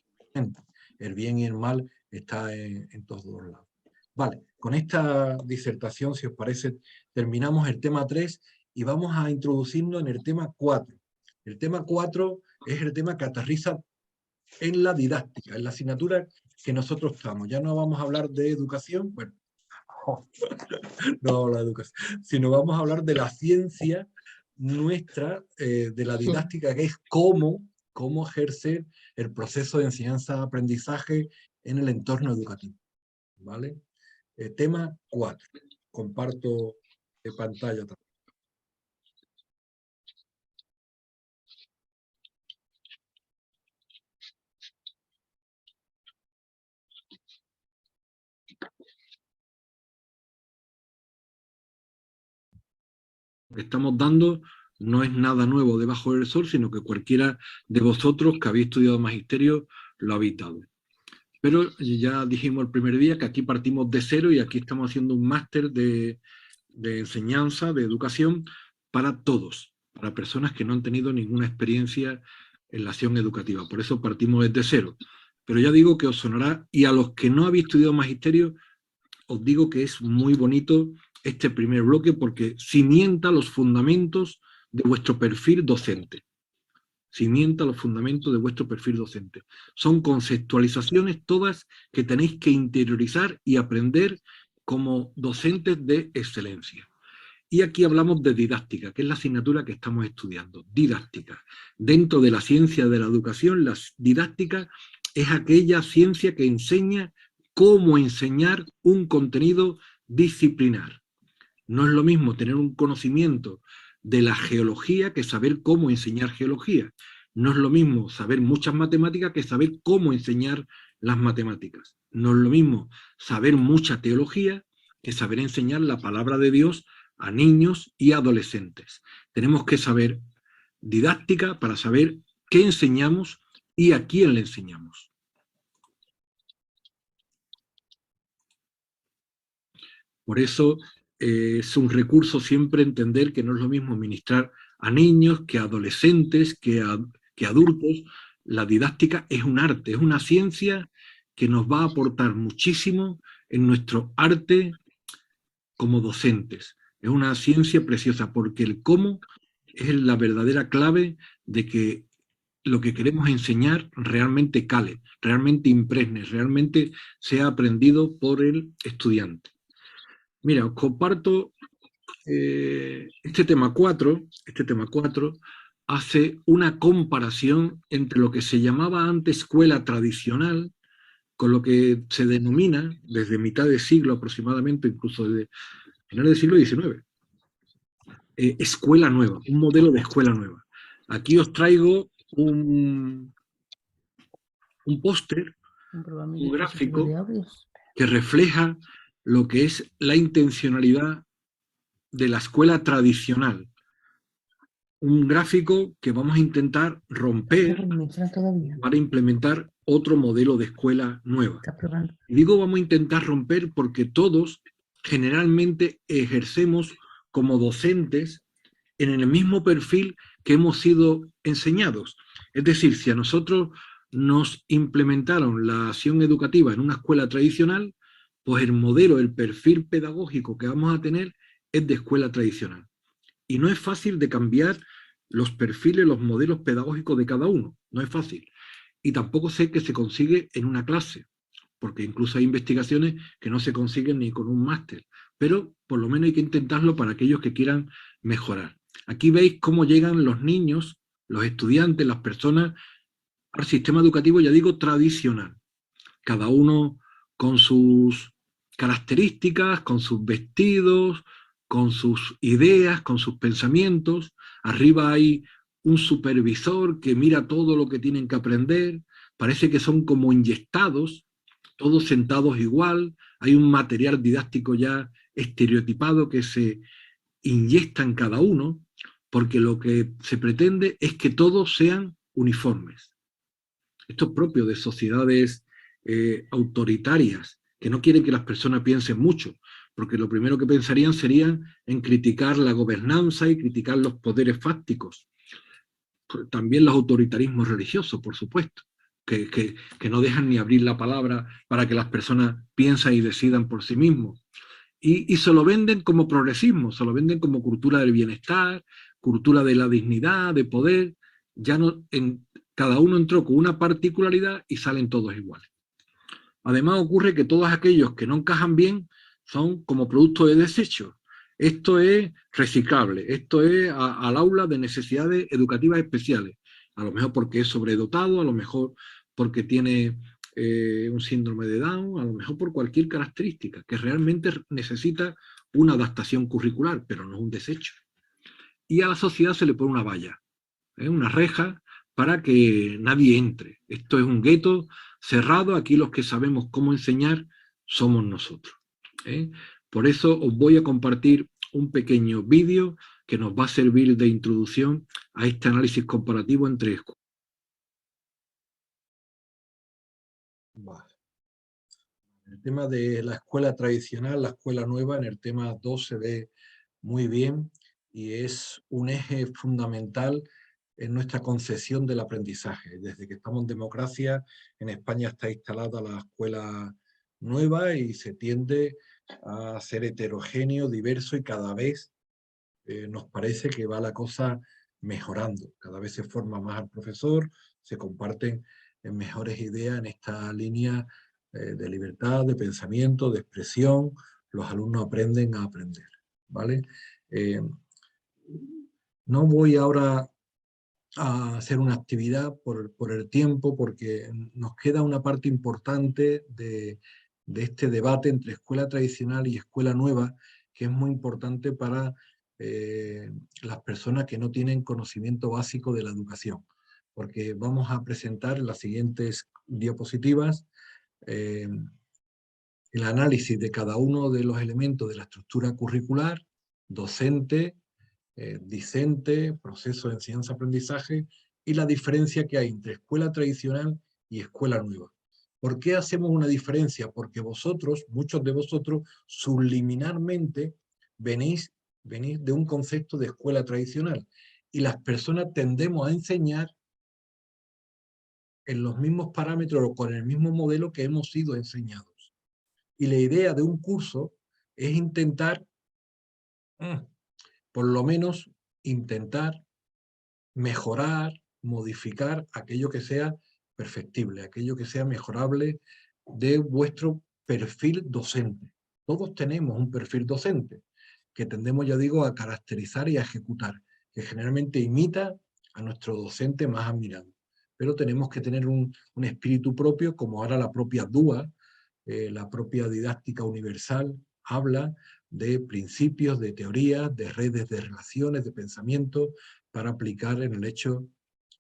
El bien y el mal está en todos los lados. Vale, con esta disertación, si os parece, terminamos el tema 3 y vamos a introducirnos en el tema 4. El tema 4 es el tema que aterriza en la didáctica, en la asignatura que nosotros estamos. Ya no vamos a hablar de educación, bueno, no vamos a hablar de educación, sino vamos a hablar de la ciencia nuestra, de la didáctica, que es cómo ejercer el proceso de enseñanza-aprendizaje en el entorno educativo. ¿Vale? Tema 4. Comparto pantalla también. Lo que estamos dando no es nada nuevo debajo del sol, sino que cualquiera de vosotros que habéis estudiado magisterio lo ha habitado. Pero ya dijimos el primer día que aquí partimos de cero y aquí estamos haciendo un máster de enseñanza, de educación para todos, para personas que no han tenido ninguna experiencia en la acción educativa. Por eso partimos desde cero. Pero ya digo que os sonará, y a los que no habéis estudiado magisterio, os digo que es muy bonito este primer bloque porque cimienta los fundamentos de vuestro perfil docente. Cimienta los fundamentos de vuestro perfil docente. Son conceptualizaciones todas que tenéis que interiorizar y aprender como docentes de excelencia. Y aquí hablamos de didáctica, que es la asignatura que estamos estudiando. Didáctica. Dentro de la ciencia de la educación, la didáctica es aquella ciencia que enseña cómo enseñar un contenido disciplinar. No es lo mismo tener un conocimiento de la geología que saber cómo enseñar geología. No es lo mismo saber muchas matemáticas que saber cómo enseñar las matemáticas. No es lo mismo saber mucha teología que saber enseñar la palabra de Dios a niños y adolescentes. Tenemos que saber didáctica para saber qué enseñamos y a quién le enseñamos. Por eso es un recurso siempre entender que no es lo mismo ministrar a niños que a adolescentes, que a adultos. La didáctica es un arte, es una ciencia que nos va a aportar muchísimo en nuestro arte como docentes. Es una ciencia preciosa porque el cómo es la verdadera clave de que lo que queremos enseñar realmente cale, realmente impregne, realmente sea aprendido por el estudiante. Mira, os comparto este tema 4 hace una comparación entre lo que se llamaba antes escuela tradicional con lo que se denomina desde mitad de siglo aproximadamente, incluso desde finales del siglo XIX, escuela nueva, un modelo de escuela nueva. Aquí os traigo un póster, un gráfico que refleja lo que es la intencionalidad de la escuela tradicional. Un gráfico que vamos a intentar romper para implementar otro modelo de escuela nueva. Y digo vamos a intentar romper porque todos generalmente ejercemos como docentes en el mismo perfil que hemos sido enseñados. Es decir, si a nosotros nos implementaron la acción educativa en una escuela tradicional, pues el modelo, el perfil pedagógico que vamos a tener es de escuela tradicional. Y no es fácil de cambiar los perfiles, los modelos pedagógicos de cada uno. No es fácil. Y tampoco sé que se consigue en una clase, porque incluso hay investigaciones que no se consiguen ni con un máster. Pero por lo menos hay que intentarlo para aquellos que quieran mejorar. Aquí veis cómo llegan los niños, los estudiantes, las personas al sistema educativo, ya digo, tradicional. Cada uno con sus características, con sus vestidos, con sus ideas, con sus pensamientos. Arriba hay un supervisor que mira todo lo que tienen que aprender. Parece que son como inyectados, todos sentados igual. Hay un material didáctico ya estereotipado que se inyecta en cada uno, porque lo que se pretende es que todos sean uniformes. Esto es propio de sociedades autoritarias, que no quieren que las personas piensen mucho, porque lo primero que pensarían sería en criticar la gobernanza y criticar los poderes fácticos. También los autoritarismos religiosos, por supuesto, que no dejan ni abrir la palabra para que las personas piensen y decidan por sí mismos. Y se lo venden como progresismo, se lo venden como cultura del bienestar, cultura de la dignidad, de poder. Ya no, cada uno entró con una particularidad y salen todos iguales. Además ocurre que todos aquellos que no encajan bien son como producto de desecho. Esto es reciclable, esto es al aula de necesidades educativas especiales. A lo mejor porque es sobredotado, a lo mejor porque tiene un síndrome de Down, a lo mejor por cualquier característica, que realmente necesita una adaptación curricular, pero no es un desecho. Y a la sociedad se le pone una valla, una reja, para que nadie entre. Esto es un gueto cerrado, aquí los que sabemos cómo enseñar somos nosotros. Por eso os voy a compartir un pequeño vídeo que nos va a servir de introducción a este análisis comparativo entre escuelas. Vale. El tema de la escuela tradicional, la escuela nueva, en el tema 2 se ve muy bien y es un eje fundamental en nuestra concepción del aprendizaje. Desde que estamos en democracia, en España está instalada la escuela nueva y se tiende a ser heterogéneo, diverso y cada vez nos parece que va la cosa mejorando. Cada vez se forma más al profesor, se comparten mejores ideas en esta línea de libertad, de pensamiento, de expresión. Los alumnos aprenden a aprender, ¿vale? No voy ahora a hacer una actividad por el tiempo, porque nos queda una parte importante de este debate entre escuela tradicional y escuela nueva, que es muy importante para las personas que no tienen conocimiento básico de la educación. Porque vamos a presentar en las siguientes diapositivas el análisis de cada uno de los elementos de la estructura curricular, docente, discente, proceso de enseñanza-aprendizaje y la diferencia que hay entre escuela tradicional y escuela nueva. ¿Por qué hacemos una diferencia? Porque vosotros, muchos de vosotros, subliminarmente venís de un concepto de escuela tradicional y las personas tendemos a enseñar en los mismos parámetros o con el mismo modelo que hemos sido enseñados. Y la idea de un curso es intentar por lo menos intentar mejorar, modificar aquello que sea perfectible, aquello que sea mejorable de vuestro perfil docente. Todos tenemos un perfil docente que tendemos, ya digo, a caracterizar y a ejecutar, que generalmente imita a nuestro docente más admirado. Pero tenemos que tener un espíritu propio, como ahora la propia DUA, la propia didáctica universal, habla de principios, de teorías, de redes de relaciones, de pensamiento, para aplicar en el hecho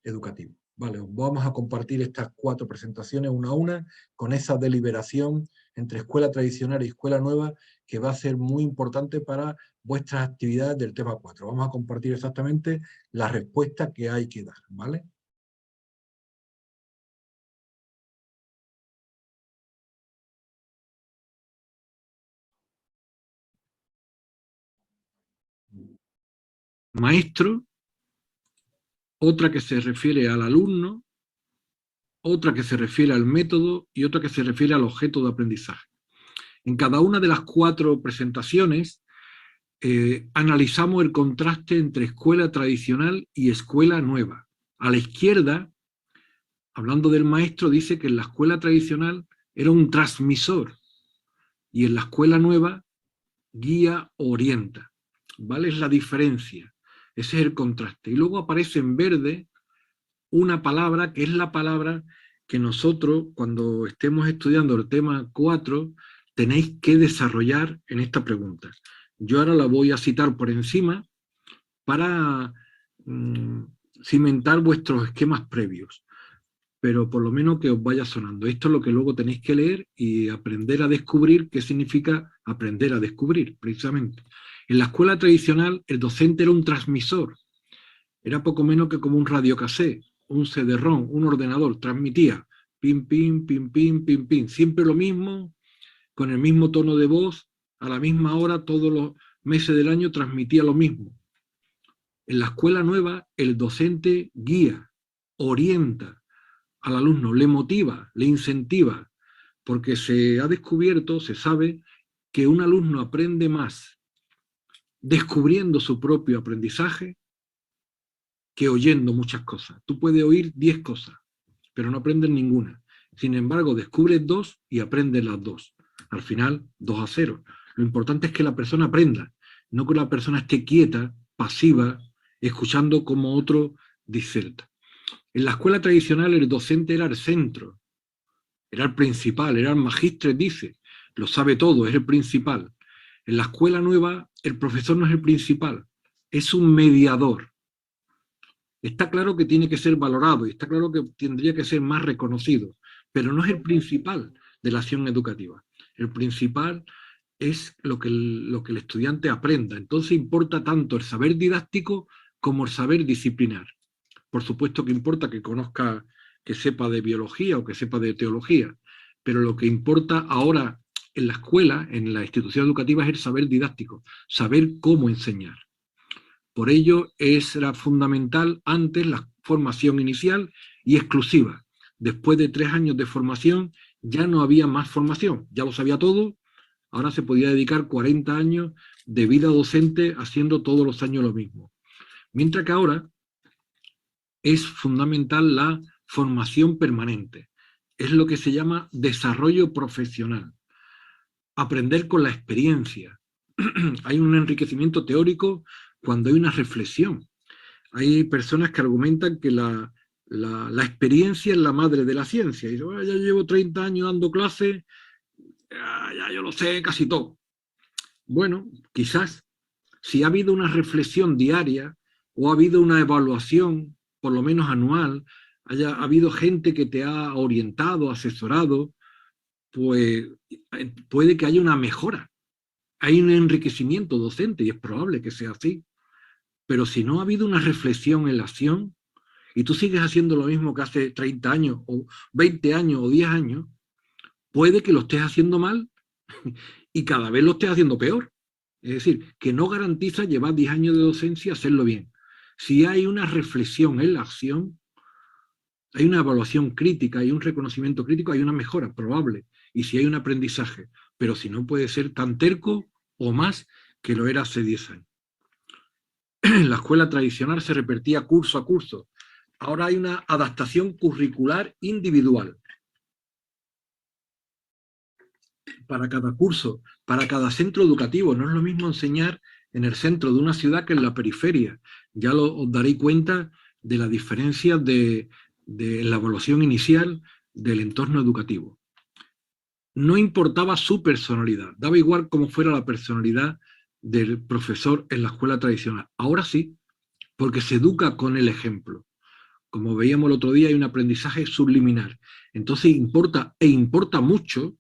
educativo. Vale, vamos a compartir estas 4 presentaciones una a una, con esa deliberación entre escuela tradicional y escuela nueva, que va a ser muy importante para vuestras actividades del tema 4. Vamos a compartir exactamente la respuesta que hay que dar, ¿vale? Maestro, otra que se refiere al alumno, otra que se refiere al método y otra que se refiere al objeto de aprendizaje. En cada una de las 4 presentaciones analizamos el contraste entre escuela tradicional y escuela nueva. A la izquierda, hablando del maestro, dice que en la escuela tradicional era un transmisor y en la escuela nueva guía o orienta. ¿Vale? Es la diferencia. Ese es el contraste. Y luego aparece en verde una palabra que es la palabra que nosotros, cuando estemos estudiando el tema 4, tenéis que desarrollar en esta pregunta. Yo ahora la voy a citar por encima para cimentar vuestros esquemas previos, pero por lo menos que os vaya sonando. Esto es lo que luego tenéis que leer y aprender a descubrir qué significa aprender a descubrir, precisamente. En la escuela tradicional el docente era un transmisor, era poco menos que como un radiocassette, un CD-ROM, un ordenador, transmitía pim, pim, pim, pim, pim, pim, siempre lo mismo, con el mismo tono de voz, a la misma hora, todos los meses del año transmitía lo mismo. En la escuela nueva, el docente guía, orienta al alumno, le motiva, le incentiva, porque se ha descubierto, se sabe, que un alumno aprende más descubriendo su propio aprendizaje que oyendo muchas cosas. Tú puedes oír 10 cosas, pero no aprendes ninguna. Sin embargo, descubres 2 y aprendes las 2. Al final, 2-0. Lo importante es que la persona aprenda, no que la persona esté quieta, pasiva, escuchando como otro diserta. En la escuela tradicional el docente era el centro, era el principal, era el magistre, dice, lo sabe todo, es el principal. En la escuela nueva el profesor no es el principal, es un mediador. Está claro que tiene que ser valorado y está claro que tendría que ser más reconocido, pero no es el principal de la acción educativa. El principal es lo que el estudiante aprenda. Entonces importa tanto el saber didáctico como el saber disciplinar. Por supuesto que importa que conozca, que sepa de biología o que sepa de teología, pero lo que importa ahora en la escuela, en la institución educativa, es el saber didáctico, saber cómo enseñar. Por ello era fundamental antes la formación inicial y exclusiva. Después de 3 años de formación ya no había más formación, ya lo sabía todo, ahora se podía dedicar 40 años de vida docente haciendo todos los años lo mismo. Mientras que ahora es fundamental la formación permanente, es lo que se llama desarrollo profesional. Aprender con la experiencia. Hay un enriquecimiento teórico cuando hay una reflexión. Hay personas que argumentan que la experiencia es la madre de la ciencia. Y yo ya llevo 30 años dando clases, ya yo lo sé casi todo. Bueno, quizás si ha habido una reflexión diaria o ha habido una evaluación, por lo menos anual, ha habido gente que te ha orientado, asesorado, pues puede que haya una mejora. Hay un enriquecimiento docente y es probable que sea así. Pero si no ha habido una reflexión en la acción y tú sigues haciendo lo mismo que hace 30 años o 20 años o 10 años, puede que lo estés haciendo mal y cada vez lo estés haciendo peor. Es decir, que no garantiza llevar 10 años de docencia hacerlo bien. Si hay una reflexión en la acción, hay una evaluación crítica, hay un reconocimiento crítico, hay una mejora probable. Y si hay un aprendizaje, pero si no puede ser tan terco o más que lo era hace 10 años. En la escuela tradicional se repetía curso a curso. Ahora hay una adaptación curricular individual. Para cada curso, para cada centro educativo. No es lo mismo enseñar en el centro de una ciudad que en la periferia. Ya os daréis cuenta de la diferencia de la evaluación inicial del entorno educativo. No importaba su personalidad, daba igual cómo fuera la personalidad del profesor en la escuela tradicional. Ahora sí, porque se educa con el ejemplo. Como veíamos el otro día, hay un aprendizaje subliminal. Entonces importa mucho,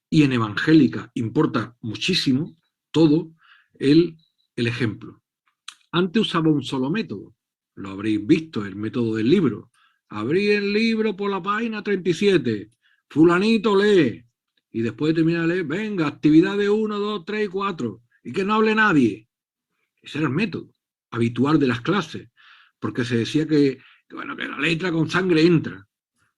y en evangélica importa muchísimo, todo el ejemplo. Antes usaba un solo método, lo habréis visto, el método del libro. Abrí el libro por la página 37, fulanito lee, y después de terminar de leer, venga, actividades 1, 2, 3 y 4, y que no hable nadie. Ese era el método habitual de las clases, porque se decía que la letra con sangre entra.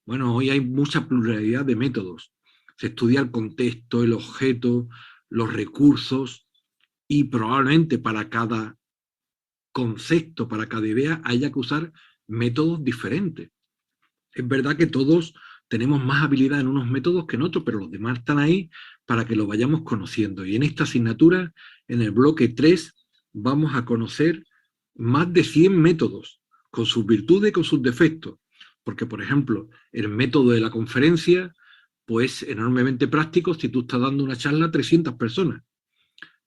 Bueno, hoy hay mucha pluralidad de métodos. Se estudia el contexto, el objeto, los recursos, y probablemente para cada concepto, para cada idea, haya que usar métodos diferentes. Es verdad que todos tenemos más habilidad en unos métodos que en otros, pero los demás están ahí para que lo vayamos conociendo. Y en esta asignatura, en el bloque 3, vamos a conocer más de 100 métodos, con sus virtudes y con sus defectos. Porque, por ejemplo, el método de la conferencia, pues enormemente práctico si tú estás dando una charla a 300 personas.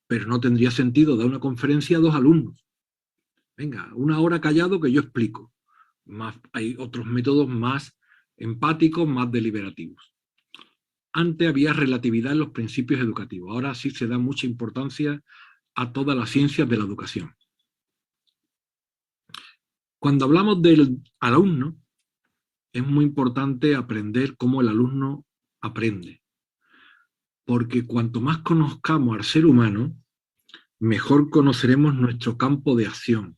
Pero no tendría sentido dar una conferencia a 2 alumnos. Venga, 1 hora callado que yo explico. Hay otros métodos más empáticos, más deliberativos. Antes había relatividad en los principios educativos. Ahora sí se da mucha importancia a todas las ciencias de la educación. Cuando hablamos del alumno, es muy importante aprender cómo el alumno aprende. Porque cuanto más conozcamos al ser humano, mejor conoceremos nuestro campo de acción.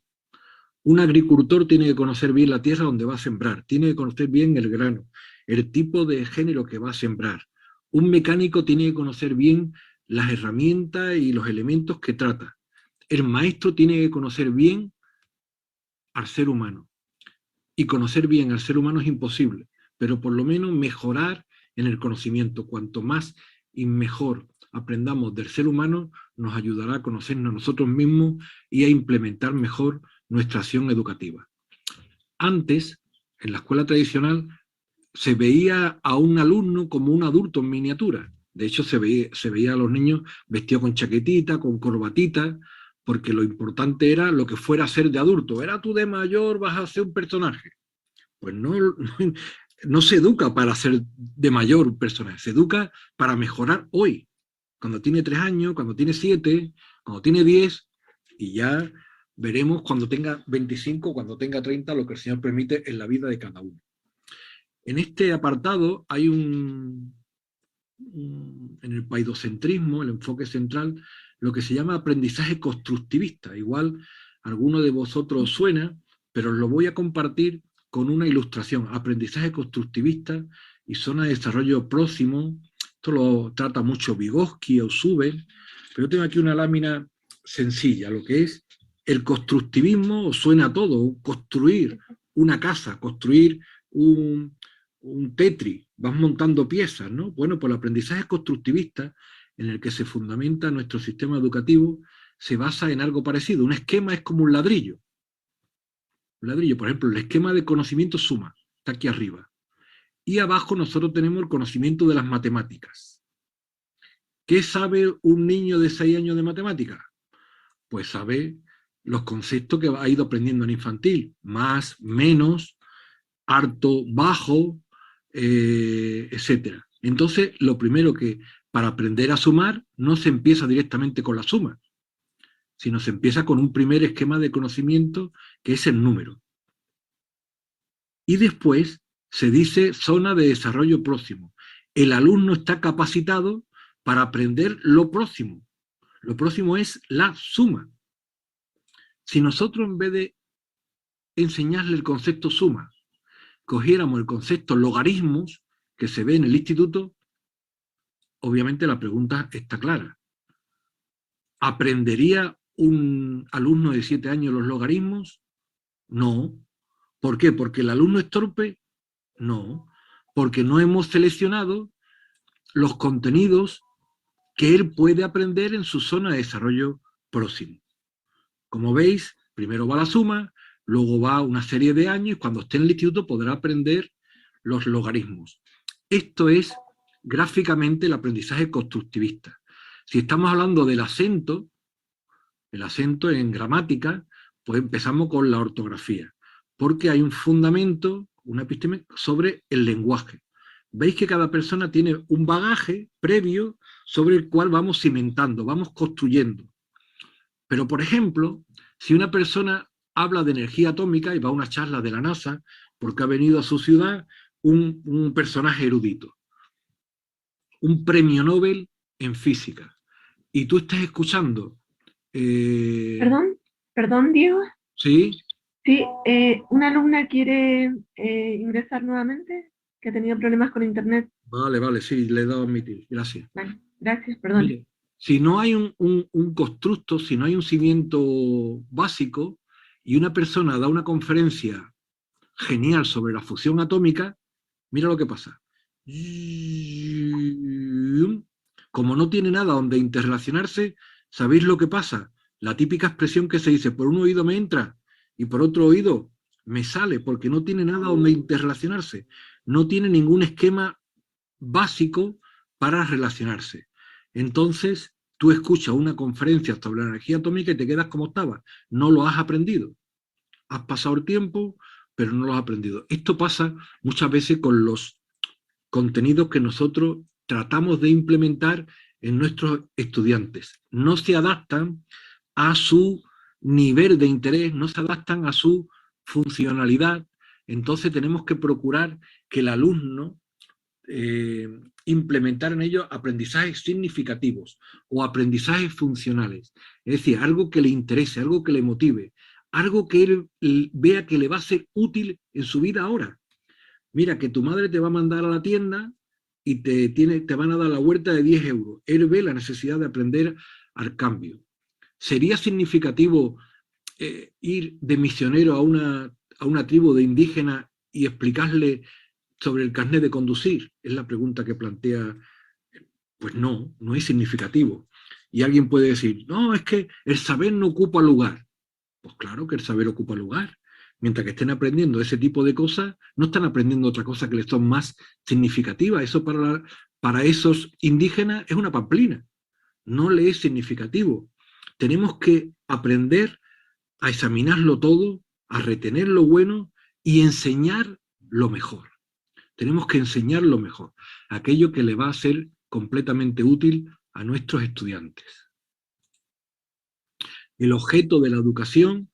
Un agricultor tiene que conocer bien la tierra donde va a sembrar, tiene que conocer bien el grano, el tipo de género que va a sembrar. Un mecánico tiene que conocer bien las herramientas y los elementos que trata. El maestro tiene que conocer bien al ser humano. Y conocer bien al ser humano es imposible, pero por lo menos mejorar en el conocimiento. Cuanto más y mejor aprendamos del ser humano, nos ayudará a conocernos a nosotros mismos y a implementar mejor nuestra acción educativa. Antes, en la escuela tradicional, se veía a un alumno como un adulto en miniatura. De hecho, se veía a los niños vestidos con chaquetita, con corbatita, porque lo importante era lo que fuera a ser de adulto. Era tú de mayor, vas a ser un personaje. Pues no se educa para ser de mayor un personaje, se educa para mejorar hoy. Cuando tiene 3 años, cuando tiene 7, cuando tiene 10, y ya veremos cuando tenga 25, cuando tenga 30, lo que el Señor permite en la vida de cada uno. En este apartado hay en el paidocentrismo, el enfoque central, lo que se llama aprendizaje constructivista. Igual a alguno de vosotros suena, pero os lo voy a compartir con una ilustración. Aprendizaje constructivista y zona de desarrollo próximo. Esto lo trata mucho Vygotsky o Zuber, pero yo tengo aquí una lámina sencilla, lo que es el constructivismo. Os suena a todo, construir una casa, construir un Tetris, vas montando piezas, ¿no? Bueno, pues el aprendizaje constructivista, en el que se fundamenta nuestro sistema educativo, se basa en algo parecido. Un esquema es como un ladrillo. Un ladrillo, por ejemplo, el esquema de conocimiento suma, está aquí arriba. Y abajo nosotros tenemos el conocimiento de las matemáticas. ¿Qué sabe un niño de 6 años de matemáticas? Pues sabe los conceptos que ha ido aprendiendo en infantil. Más, menos, harto, bajo, etcétera. Entonces, lo primero que para aprender a sumar no se empieza directamente con la suma, sino se empieza con un primer esquema de conocimiento que es el número. Y después se dice zona de desarrollo próximo. El alumno está capacitado para aprender lo próximo. Lo próximo es la suma. Si nosotros, en vez de enseñarle el concepto suma, cogiéramos el concepto logaritmos que se ve en el instituto, obviamente la pregunta está clara. ¿Aprendería un alumno de 7 años los logaritmos? No. ¿Por qué? ¿Porque el alumno es torpe? No. Porque no hemos seleccionado los contenidos que él puede aprender en su zona de desarrollo próximo. Como veis, primero va la suma, luego va una serie de años y cuando esté en el instituto podrá aprender los logaritmos. Esto es gráficamente el aprendizaje constructivista. Si estamos hablando del acento, el acento en gramática, pues empezamos con la ortografía, porque hay un fundamento, una epistemología sobre el lenguaje. Veis que cada persona tiene un bagaje previo sobre el cual vamos cimentando, vamos construyendo. Pero, por ejemplo, si una persona habla de energía atómica y va a una charla de la NASA, porque ha venido a su ciudad un personaje erudito, un premio Nobel en física, y tú estás escuchando... Perdón, Diego. ¿Sí? Sí, una alumna quiere ingresar nuevamente, que ha tenido problemas con internet. Vale, sí, le he dado a admitir, gracias. Vale, gracias, perdón. Mire, si no hay un constructo, si no hay un cimiento básico, y una persona da una conferencia genial sobre la fusión atómica, mira lo que pasa. Como no tiene nada donde interrelacionarse, ¿sabéis lo que pasa? La típica expresión que se dice, por un oído me entra y por otro oído me sale, porque no tiene nada donde interrelacionarse. No tiene ningún esquema básico para relacionarse. Entonces, tú escuchas una conferencia sobre la energía atómica y te quedas como estaba. No lo has aprendido. Has pasado el tiempo, pero no lo has aprendido. Esto pasa muchas veces con los contenidos que nosotros tratamos de implementar en nuestros estudiantes. No se adaptan a su nivel de interés, no se adaptan a su funcionalidad. Entonces tenemos que procurar que el alumno implementar en ellos aprendizajes significativos o aprendizajes funcionales. Es decir, algo que le interese, algo que le motive, algo que él vea que le va a ser útil en su vida ahora. Mira, que tu madre te va a mandar a la tienda y te van a dar la huerta de 10 euros. Él ve la necesidad de aprender al cambio. ¿Sería significativo ir de misionero a una tribu de indígenas y explicarle sobre el carnet de conducir? Es la pregunta que plantea. Pues no es significativo. Y alguien puede decir, no, es que el saber no ocupa lugar. Pues claro que el saber ocupa lugar. Mientras que estén aprendiendo ese tipo de cosas, no están aprendiendo otra cosa que les son más significativas. Eso para esos indígenas es una pamplina. No le es significativo. Tenemos que aprender a examinarlo todo, a retener lo bueno y enseñar lo mejor. Tenemos que enseñar lo mejor, aquello que le va a ser completamente útil a nuestros estudiantes. El objeto de la educación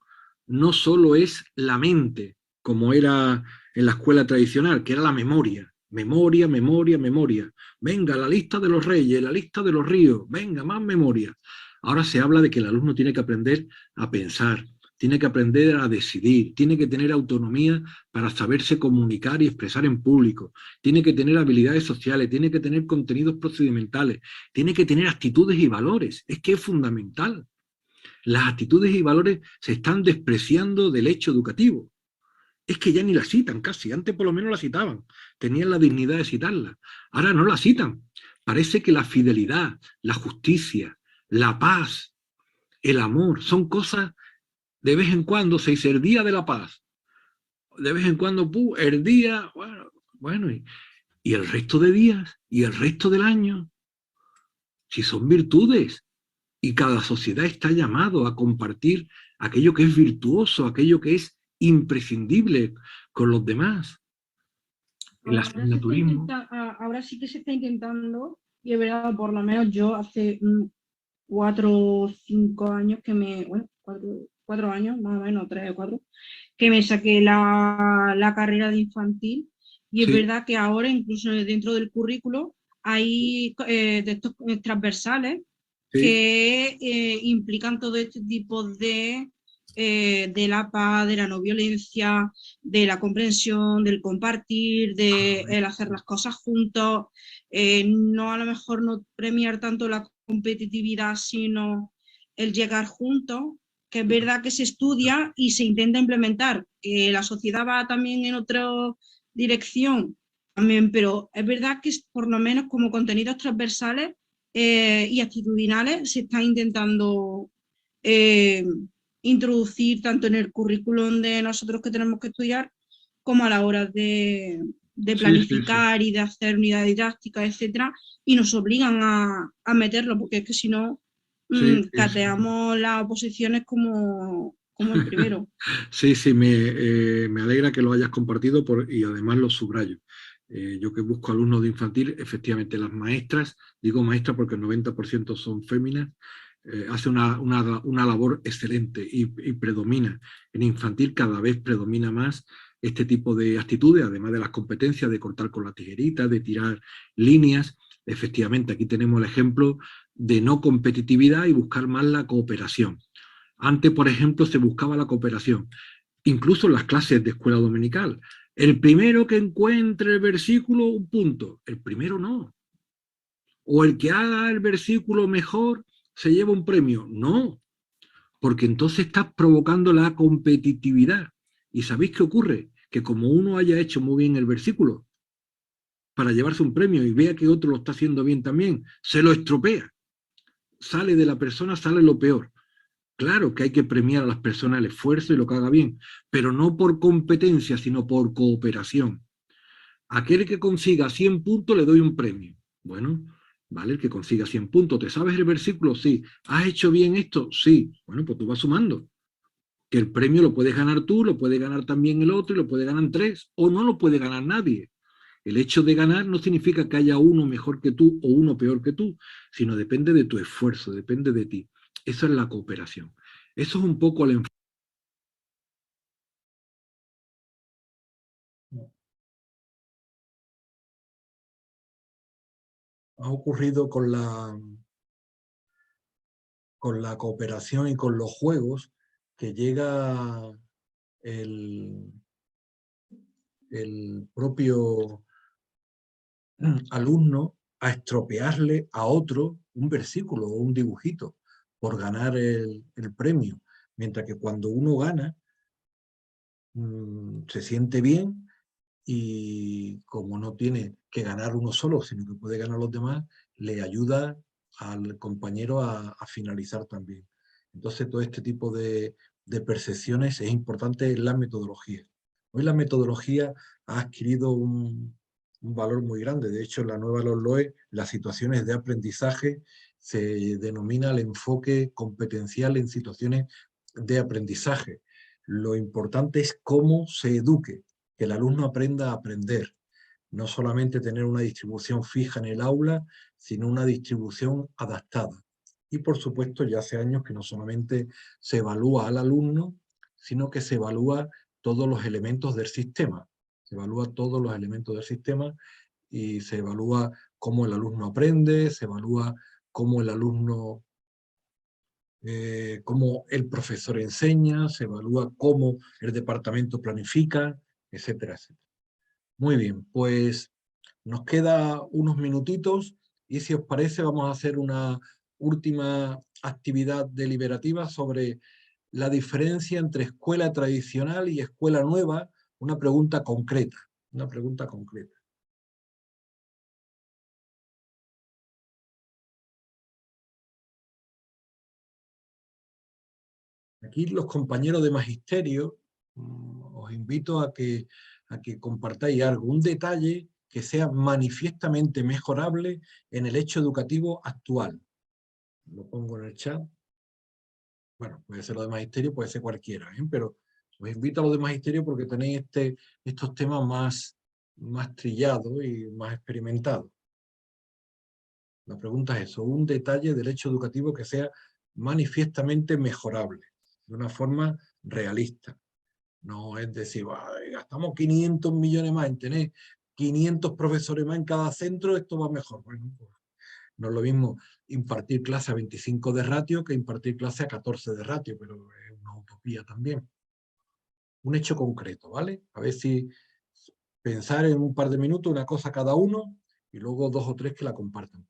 no solo es la mente, como era en la escuela tradicional, que era la memoria. Memoria, memoria, memoria. Venga, la lista de los reyes, la lista de los ríos, venga, más memoria. Ahora se habla de que el alumno tiene que aprender a pensar, tiene que aprender a decidir, tiene que tener autonomía para saberse comunicar y expresar en público, tiene que tener habilidades sociales, tiene que tener contenidos procedimentales, tiene que tener actitudes y valores. Es que es fundamental. Las actitudes y valores se están despreciando del hecho educativo. Es que ya ni la citan casi. Antes por lo menos la citaban. Tenían la dignidad de citarla. Ahora no la citan. Parece que la fidelidad, la justicia, la paz, el amor, son cosas de vez en cuando. Se dice el día de la paz. De vez en cuando, el día, bueno, y el resto de días, y el resto del año. Si son virtudes. Y cada sociedad está llamado a compartir aquello que es virtuoso, aquello que es imprescindible con los demás. Ahora sí que se está intentando, y es verdad, por lo menos yo hace 4 o 5 años que 4 años, más o menos, 3 o 4, que me saqué la carrera de infantil, y es verdad que ahora incluso dentro del currículo hay de estos transversales que implican todo este tipo de la paz, de la no violencia, de la comprensión, del compartir, de el hacer las cosas juntos, no a lo mejor no premiar tanto la competitividad, sino el llegar juntos, que es verdad que se estudia y se intenta implementar, que la sociedad va también en otra dirección, también, pero es verdad que por lo menos como contenidos transversales y actitudinales se está intentando introducir tanto en el currículum de nosotros que tenemos que estudiar, como a la hora de planificar y de hacer unidades didácticas, etcétera, y nos obligan a meterlo, porque es que si no, cateamos las oposiciones como el primero. Sí, me alegra que lo hayas compartido y además lo subrayo. Yo que busco alumnos de infantil, efectivamente las maestras, digo maestras porque el 90% son féminas, hace una labor excelente y predomina. En infantil cada vez predomina más este tipo de actitudes, además de las competencias de cortar con la tijerita, de tirar líneas. Efectivamente, aquí tenemos el ejemplo de no competitividad y buscar más la cooperación. Antes, por ejemplo, se buscaba la cooperación, incluso en las clases de escuela dominical. El primero que encuentre el versículo, un punto. El primero no. O el que haga el versículo mejor se lleva un premio. No, porque entonces estás provocando la competitividad. ¿Y sabéis qué ocurre? Que como uno haya hecho muy bien el versículo para llevarse un premio y vea que otro lo está haciendo bien también, se lo estropea. Sale de la persona, sale lo peor. Claro que hay que premiar a las personas el esfuerzo y lo que haga bien, pero no por competencia, sino por cooperación. Aquel que consiga 100 puntos le doy un premio. Bueno, vale, el que consiga 100 puntos. ¿Te sabes el versículo? Sí. ¿Has hecho bien esto? Sí. Bueno, pues tú vas sumando. Que el premio lo puedes ganar tú, lo puede ganar también el otro y lo puede ganar 3, o no lo puede ganar nadie. El hecho de ganar no significa que haya uno mejor que tú o uno peor que tú, sino depende de tu esfuerzo, depende de ti. Eso es la cooperación. Eso es un poco el enfoque. Ha ocurrido con la cooperación y con los juegos que llega el propio alumno a estropearle a otro un versículo o un dibujito por ganar el premio, mientras que cuando uno gana se siente bien y como no tiene que ganar uno solo, sino que puede ganar los demás, le ayuda al compañero a finalizar también. Entonces todo este tipo de percepciones es importante en la metodología. Hoy la metodología ha adquirido un valor muy grande. De hecho, en la nueva LOE, las situaciones de aprendizaje se denomina el enfoque competencial en situaciones de aprendizaje. Lo importante es cómo se eduque, que el alumno aprenda a aprender, no solamente tener una distribución fija en el aula, sino una distribución adaptada. Y por supuesto, ya hace años que no solamente se evalúa al alumno, sino que se evalúa todos los elementos del sistema. Se evalúa todos los elementos del sistema y se evalúa cómo el alumno aprende, se evalúa cómo el alumno, cómo el profesor enseña, se evalúa cómo el departamento planifica, etcétera, etcétera. Muy bien, pues nos queda unos minutitos y si os parece vamos a hacer una última actividad deliberativa sobre la diferencia entre escuela tradicional y escuela nueva, una pregunta concreta, una pregunta concreta. Aquí los compañeros de magisterio, os invito a que compartáis algo, un detalle que sea manifiestamente mejorable en el hecho educativo actual. Lo pongo en el chat. Bueno, puede ser lo de magisterio, puede ser cualquiera, pero os invito a lo de magisterio porque tenéis estos temas más trillados y más experimentados. La pregunta es eso, un detalle del hecho educativo que sea manifiestamente mejorable, de una forma realista. No es decir, gastamos 500 millones más en tener 500 profesores más en cada centro, esto va mejor. Bueno, pues, no es lo mismo impartir clase a 25 de ratio que impartir clase a 14 de ratio, pero es una utopía también. Un hecho concreto, ¿vale? A ver si pensar en un par de minutos una cosa cada uno y luego 2 o 3 que la compartan.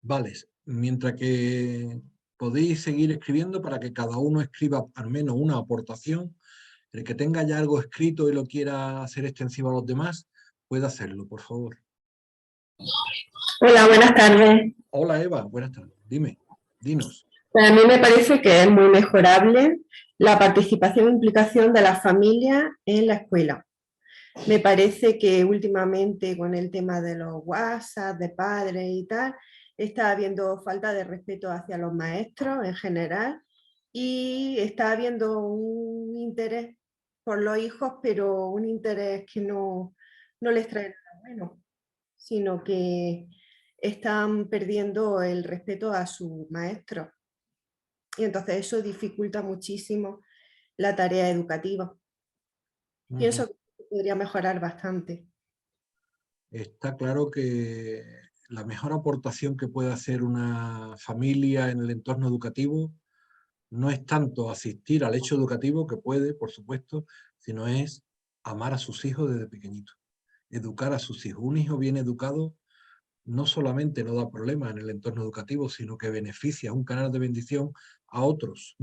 Vale, mientras que podéis seguir escribiendo para que cada uno escriba al menos una aportación. El que tenga ya algo escrito y lo quiera hacer extensivo a los demás, puede hacerlo, por favor. Hola, buenas tardes. Hola Eva, buenas tardes. Dime, dinos. A mí me parece que es muy mejorable la participación e implicación de la familia en la escuela. Me parece que últimamente con el tema de los WhatsApp, de padres y tal, está habiendo falta de respeto hacia los maestros en general y está habiendo un interés por los hijos, pero un interés que no les trae nada bueno, sino que están perdiendo el respeto a sus maestros. Y entonces eso dificulta muchísimo la tarea educativa. Pienso que podría mejorar bastante. Está claro que la mejor aportación que puede hacer una familia en el entorno educativo no es tanto asistir al hecho educativo, que puede, por supuesto, sino es amar a sus hijos desde pequeñitos, educar a sus hijos. Un hijo bien educado no solamente no da problemas en el entorno educativo, sino que beneficia, es un canal de bendición a otros.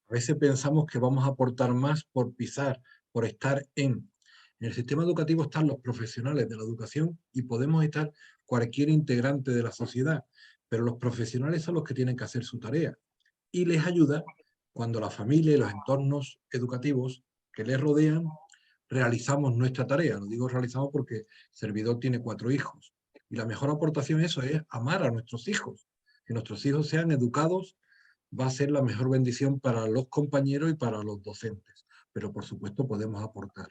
A veces pensamos que vamos a aportar más por pisar, por estar en. En el sistema educativo están los profesionales de la educación y podemos estar cualquier integrante de la sociedad, pero los profesionales son los que tienen que hacer su tarea y les ayuda cuando la familia y los entornos educativos que les rodean realizamos nuestra tarea. Lo digo realizamos porque el servidor tiene 4 hijos y la mejor aportación a eso es amar a nuestros hijos. Que nuestros hijos sean educados va a ser la mejor bendición para los compañeros y para los docentes. Pero por supuesto podemos aportar.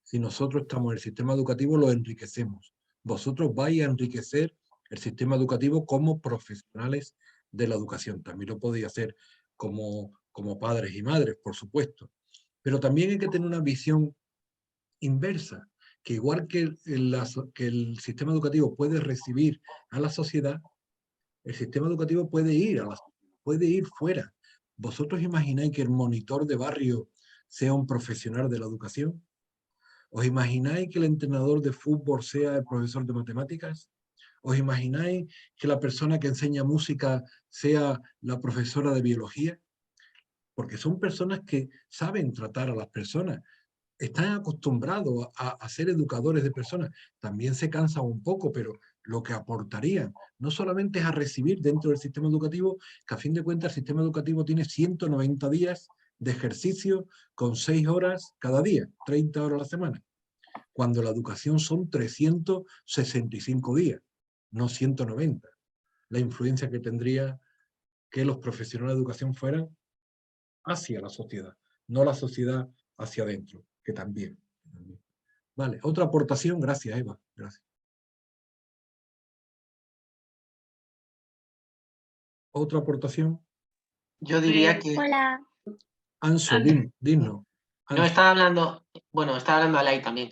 Si nosotros estamos en el sistema educativo, lo enriquecemos. Vosotros vais a enriquecer el sistema educativo como profesionales de la educación. También lo podéis hacer como padres y madres, por supuesto. Pero también hay que tener una visión inversa, que igual que el sistema educativo puede recibir a la sociedad, el sistema educativo puede ir fuera. ¿Vosotros imagináis que el monitor de barrio sea un profesional de la educación? ¿Os imagináis que el entrenador de fútbol sea el profesor de matemáticas? ¿Os imagináis que la persona que enseña música sea la profesora de biología? Porque son personas que saben tratar a las personas, están acostumbrados a ser educadores de personas. También se cansan un poco, pero lo que aportarían no solamente es a recibir dentro del sistema educativo, que a fin de cuentas el sistema educativo tiene 190 días de ejercicio con 6 horas cada día, 30 horas a la semana, cuando la educación son 365 días, no 190. La influencia que tendría que los profesionales de educación fueran hacia la sociedad, no la sociedad hacia adentro, que también. Vale, otra aportación. Gracias, Eva. Gracias. ¿Otra aportación? Yo diría que... Hola. Anso, dinos. No, estaba hablando... Bueno, estaba hablando Alay también.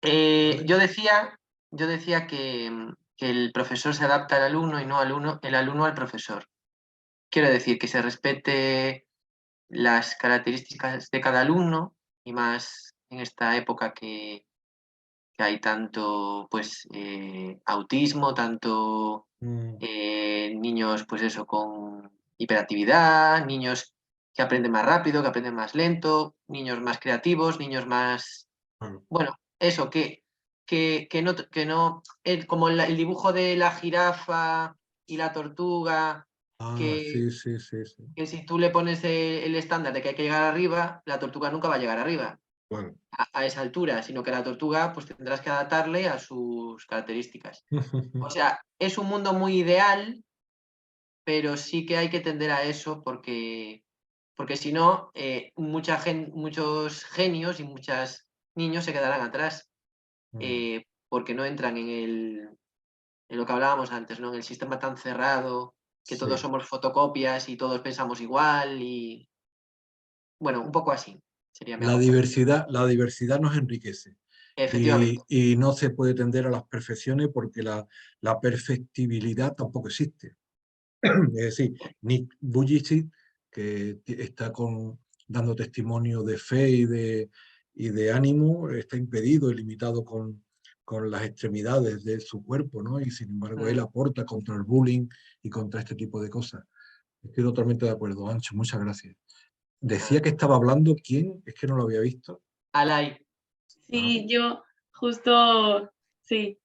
Yo decía que el profesor se adapta al alumno y no el alumno al profesor. Quiero decir, que se respete las características de cada alumno, y más en esta época que hay tanto pues autismo, tanto niños pues eso con hiperactividad, niños que aprenden más rápido, que aprenden más lento, niños más creativos, niños más... Bueno, eso, que no como el dibujo de la jirafa y la tortuga, sí. que si tú le pones el estándar de que hay que llegar arriba, la tortuga nunca va a llegar arriba. Bueno. A esa altura, sino que la tortuga pues tendrás que adaptarle a sus características. O sea, es un mundo muy ideal, pero sí que hay que tender a eso porque si no, muchos genios y muchos niños se quedarán atrás porque no entran en lo que hablábamos antes, ¿no? En el sistema tan cerrado, que todos somos fotocopias y todos pensamos igual y... Bueno, un poco así. La diversidad nos enriquece. Efectivamente. Y no se puede tender a las perfecciones porque la perfectibilidad tampoco existe. Es decir, Nick Vujicic, que está dando testimonio de fe y de ánimo, está impedido y limitado con con las extremidades de su cuerpo, ¿no? Y sin embargo él aporta contra el bullying y contra este tipo de cosas. Estoy totalmente de acuerdo, Ancho, muchas gracias. Decía que estaba hablando, ¿quién? Es que no lo había visto. Alay. Sí, yo justo, sí.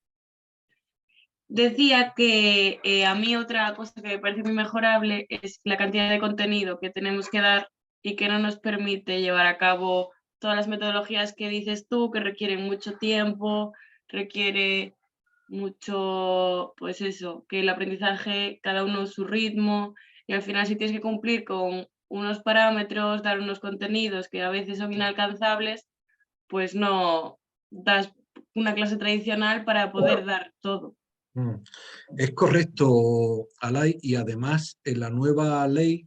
Decía que a mí otra cosa que me parece muy mejorable es la cantidad de contenido que tenemos que dar y que no nos permite llevar a cabo todas las metodologías que dices tú, que requieren mucho tiempo, requiere mucho, pues eso, que el aprendizaje, cada uno a su ritmo, y al final si tienes que cumplir con unos parámetros, dar unos contenidos que a veces son inalcanzables, pues no das una clase tradicional para poder dar todo. Es correcto, Alay, y además en la nueva ley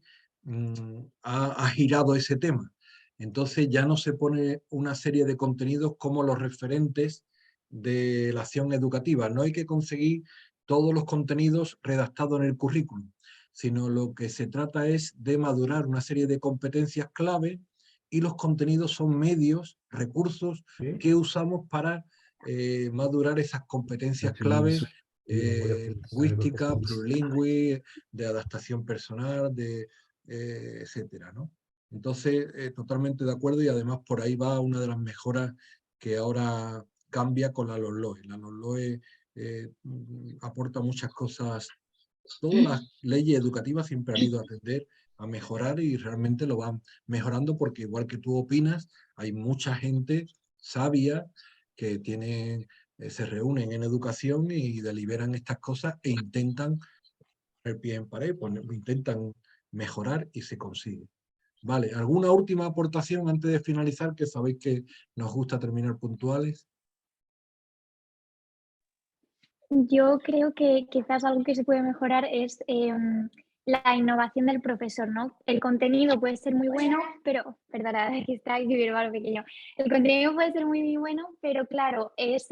ha girado ese tema. Entonces ya no se pone una serie de contenidos como los referentes de la acción educativa. No hay que conseguir todos los contenidos redactados en el currículum, sino lo que se trata es de madurar una serie de competencias clave y los contenidos son medios, recursos que usamos para madurar esas competencias claves lingüística, plurilingüe, de adaptación personal, etcétera, ¿no? Entonces, totalmente de acuerdo, y además por ahí va una de las mejoras que ahora cambia con la LOMLOE. La LOMLOE aporta muchas cosas. Todas las leyes educativas siempre han ido a tender a mejorar y realmente lo van mejorando porque igual que tú opinas, hay mucha gente sabia que se reúnen en educación y deliberan estas cosas e intentan poner pie en pared, intentan mejorar y se consigue. Vale, ¿alguna última aportación antes de finalizar? Que sabéis que nos gusta terminar puntuales. Yo creo que quizás algo que se puede mejorar es la innovación del profesor, ¿no? El contenido puede ser muy bueno, pero, perdona, que está aquí mi hermano pequeño. El contenido puede ser muy bueno, pero claro, ¿es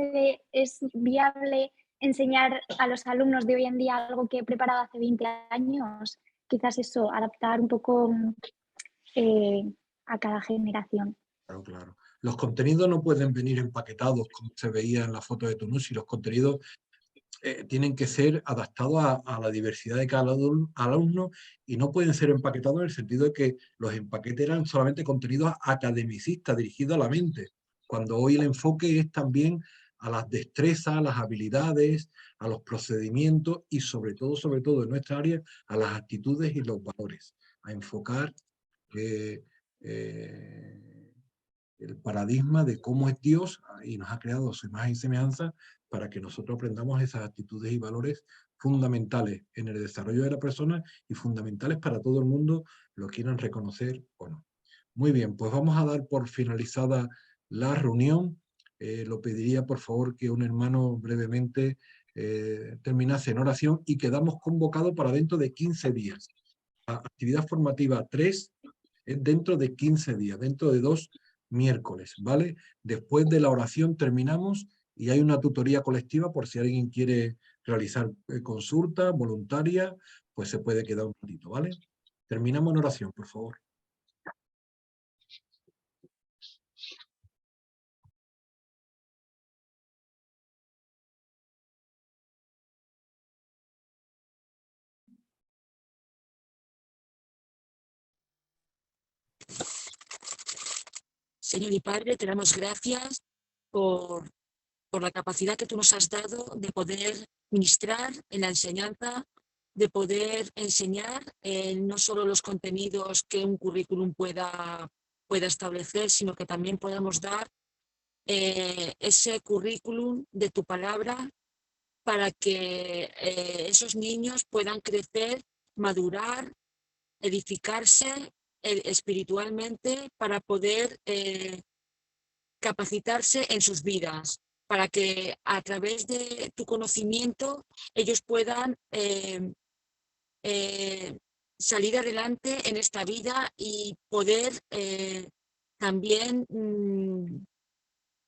viable enseñar a los alumnos de hoy en día algo que he preparado hace 20 años? Quizás eso, adaptar un poco a cada generación. Claro, claro. Los contenidos no pueden venir empaquetados como se veía en la foto de Tunusi. Los contenidos tienen que ser adaptados a la diversidad de cada alumno y no pueden ser empaquetados en el sentido de que los empaquetes eran solamente contenidos academicistas dirigidos a la mente, cuando hoy el enfoque es también a las destrezas, a las habilidades, a los procedimientos y sobre todo en nuestra área, a las actitudes y los valores, a enfocar el paradigma de cómo es Dios y nos ha creado su imagen y semejanza para que nosotros aprendamos esas actitudes y valores fundamentales en el desarrollo de la persona y fundamentales para todo el mundo, lo quieran reconocer o no. Muy bien, pues vamos a dar por finalizada la reunión. Lo pediría por favor que un hermano brevemente terminase en oración y quedamos convocados para dentro de 15 días. La actividad formativa 3 es dentro de 15 días, dentro de 2 miércoles, ¿vale? Después de la oración terminamos y hay una tutoría colectiva por si alguien quiere realizar consulta voluntaria, pues se puede quedar un ratito, ¿vale? Terminamos en oración, por favor. Señor y Padre, te damos gracias por la capacidad que tú nos has dado de poder ministrar en la enseñanza, de poder enseñar no solo los contenidos que un currículum pueda establecer, sino que también podamos dar ese currículum de tu palabra para que esos niños puedan crecer, madurar, edificarse espiritualmente para poder capacitarse en sus vidas, para que a través de tu conocimiento ellos puedan salir adelante en esta vida y poder también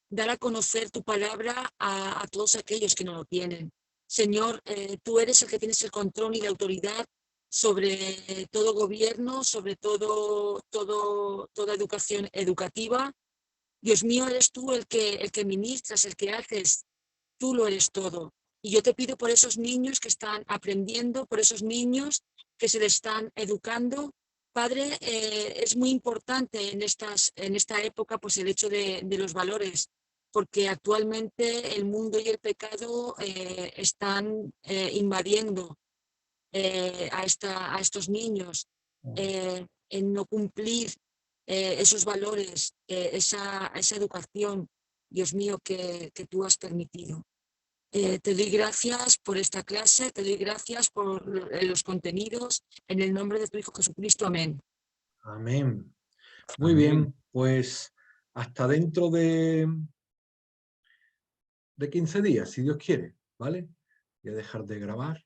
dar a conocer tu palabra a todos aquellos que no lo tienen. Señor, tú eres el que tienes el control y la autoridad sobre todo gobierno, sobre toda educación educativa. Dios mío, eres tú el que ministras, el que haces tú lo eres todo. Y yo te pido por esos niños que están aprendiendo, por esos niños que se les están educando. Padre, es muy importante en esta época pues el hecho de los valores, porque actualmente el mundo y el pecado están invadiendo a estos niños en no cumplir esos valores, esa educación, Dios mío, que tú has permitido. Te doy gracias por esta clase, te doy gracias por los contenidos, en el nombre de tu Hijo Jesucristo. Amén. Amén. Muy Amén. bien, pues hasta dentro de 15 días, si Dios quiere, ¿vale? Voy a dejar de grabar.